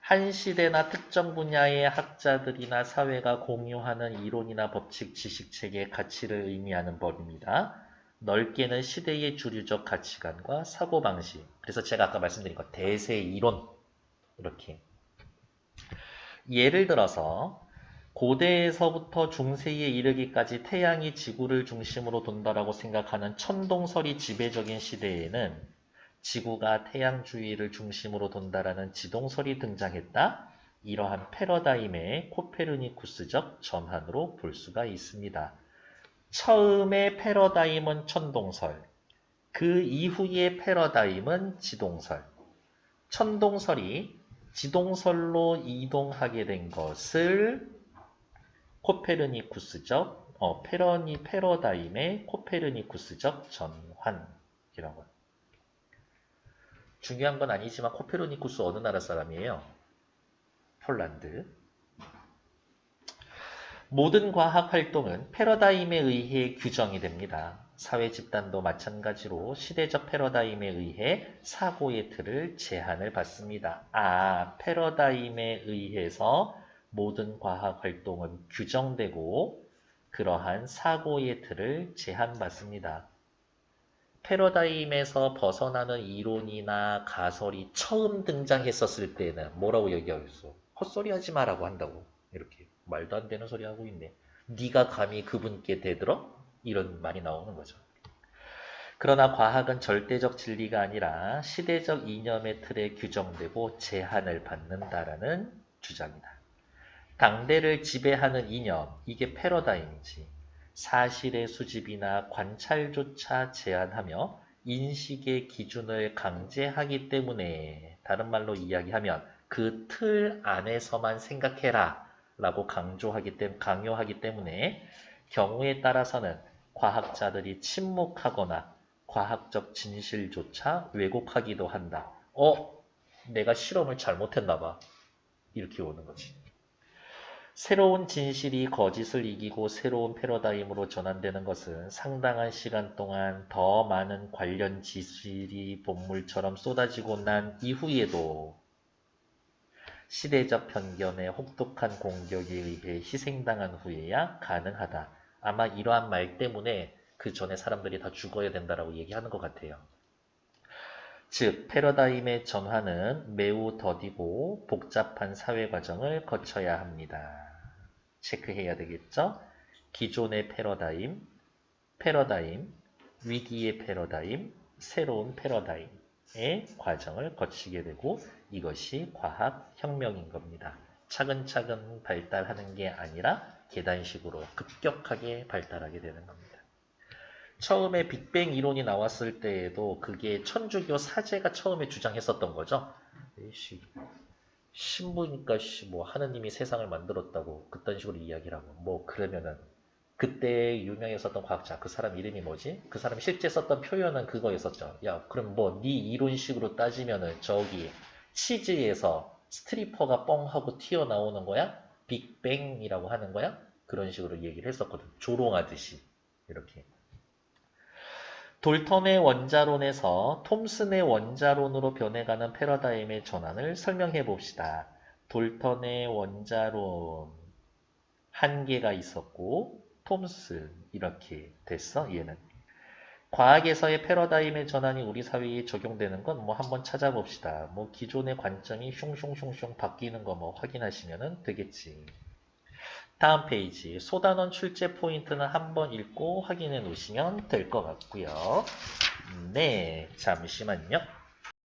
한 시대나 특정 분야의 학자들이나 사회가 공유하는 이론이나 법칙, 지식체계의 가치를 의미하는 법입니다. 넓게는 시대의 주류적 가치관과 사고방식. 그래서 제가 아까 말씀드린 것 대세 이론 이렇게. 예를 들어서 고대에서부터 중세에 이르기까지 태양이 지구를 중심으로 돈다라고 생각하는 천동설이 지배적인 시대에는 지구가 태양 주위를 중심으로 돈다라는 지동설이 등장했다. 이러한 패러다임의 코페르니쿠스적 전환으로 볼 수가 있습니다. 처음의 패러다임은 천동설, 그 이후의 패러다임은 지동설. 천동설이 지동설로 이동하게 된 것을 코페르니쿠스적, 패러다임의 코페르니쿠스적 전환이라고 합니다. 중요한 건 아니지만 코페르니쿠스 어느 나라 사람이에요? 폴란드. 모든 과학 활동은 패러다임에 의해 규정이 됩니다. 사회 집단도 마찬가지로 시대적 패러다임에 의해 사고의 틀을 제한을 받습니다. 패러다임에 의해서 모든 과학 활동은 규정되고 그러한 사고의 틀을 제한받습니다. 패러다임에서 벗어나는 이론이나 가설이 처음 등장했었을 때는 뭐라고 얘기하겠어? 헛소리 하지 마라고 한다고. 이렇게 말도 안 되는 소리 하고 있네. 네가 감히 그분께 대들어? 이런 말이 나오는 거죠. 그러나 과학은 절대적 진리가 아니라 시대적 이념의 틀에 규정되고 제한을 받는다라는 주장이다. 당대를 지배하는 이념, 이게 패러다임이지. 사실의 수집이나 관찰조차 제한하며 인식의 기준을 강제하기 때문에 다른 말로 이야기하면 그 틀 안에서만 생각해라 라고 강요하기 때문에 경우에 따라서는 과학자들이 침묵하거나 과학적 진실조차 왜곡하기도 한다. 내가 실험을 잘못했나 봐. 이렇게 오는 거지. 새로운 진실이 거짓을 이기고 새로운 패러다임으로 전환되는 것은 상당한 시간 동안 더 많은 관련 지식이 본물처럼 쏟아지고 난 이후에도 시대적 편견의 혹독한 공격에 의해 희생당한 후에야 가능하다. 아마 이러한 말 때문에 그 전에 사람들이 다 죽어야 된다라고 얘기하는 것 같아요. 즉, 패러다임의 전환은 매우 더디고 복잡한 사회 과정을 거쳐야 합니다. 체크해야 되겠죠? 기존의 패러다임, 위기의 패러다임, 새로운 패러다임의 과정을 거치게 되고 이것이 과학혁명인 겁니다. 차근차근 발달하는 게 아니라 계단식으로 급격하게 발달하게 되는 겁니다. 처음에 빅뱅 이론이 나왔을 때에도 그게 천주교 사제가 처음에 주장했었던 거죠. 신부니까 뭐 하느님이 세상을 만들었다고 그딴 식으로 이야기를 하고 뭐 그러면은 그때 유명했었던 과학자 그 사람 이름이 뭐지? 그 사람이 실제 썼던 표현은 그거였었죠. 야 그럼 뭐 네 이론식으로 따지면은 저기 치즈에서 스트리퍼가 뻥 하고 튀어나오는 거야? 빅뱅이라고 하는 거야? 그런 식으로 얘기를 했었거든. 조롱하듯이 이렇게. 돌턴의 원자론에서 톰슨의 원자론으로 변해가는 패러다임의 전환을 설명해 봅시다. 돌턴의 원자론 한 개가 있었고 톰슨 이렇게 됐어 얘는. 과학에서의 패러다임의 전환이 우리 사회에 적용되는 건 뭐 한번 찾아봅시다. 뭐 기존의 관점이 슝슝슝슝 바뀌는 거 뭐 확인하시면 되겠지. 다음 페이지 소단원 출제 포인트는 한번 읽고 확인해 놓으시면 될 것 같고요. 네, 잠시만요.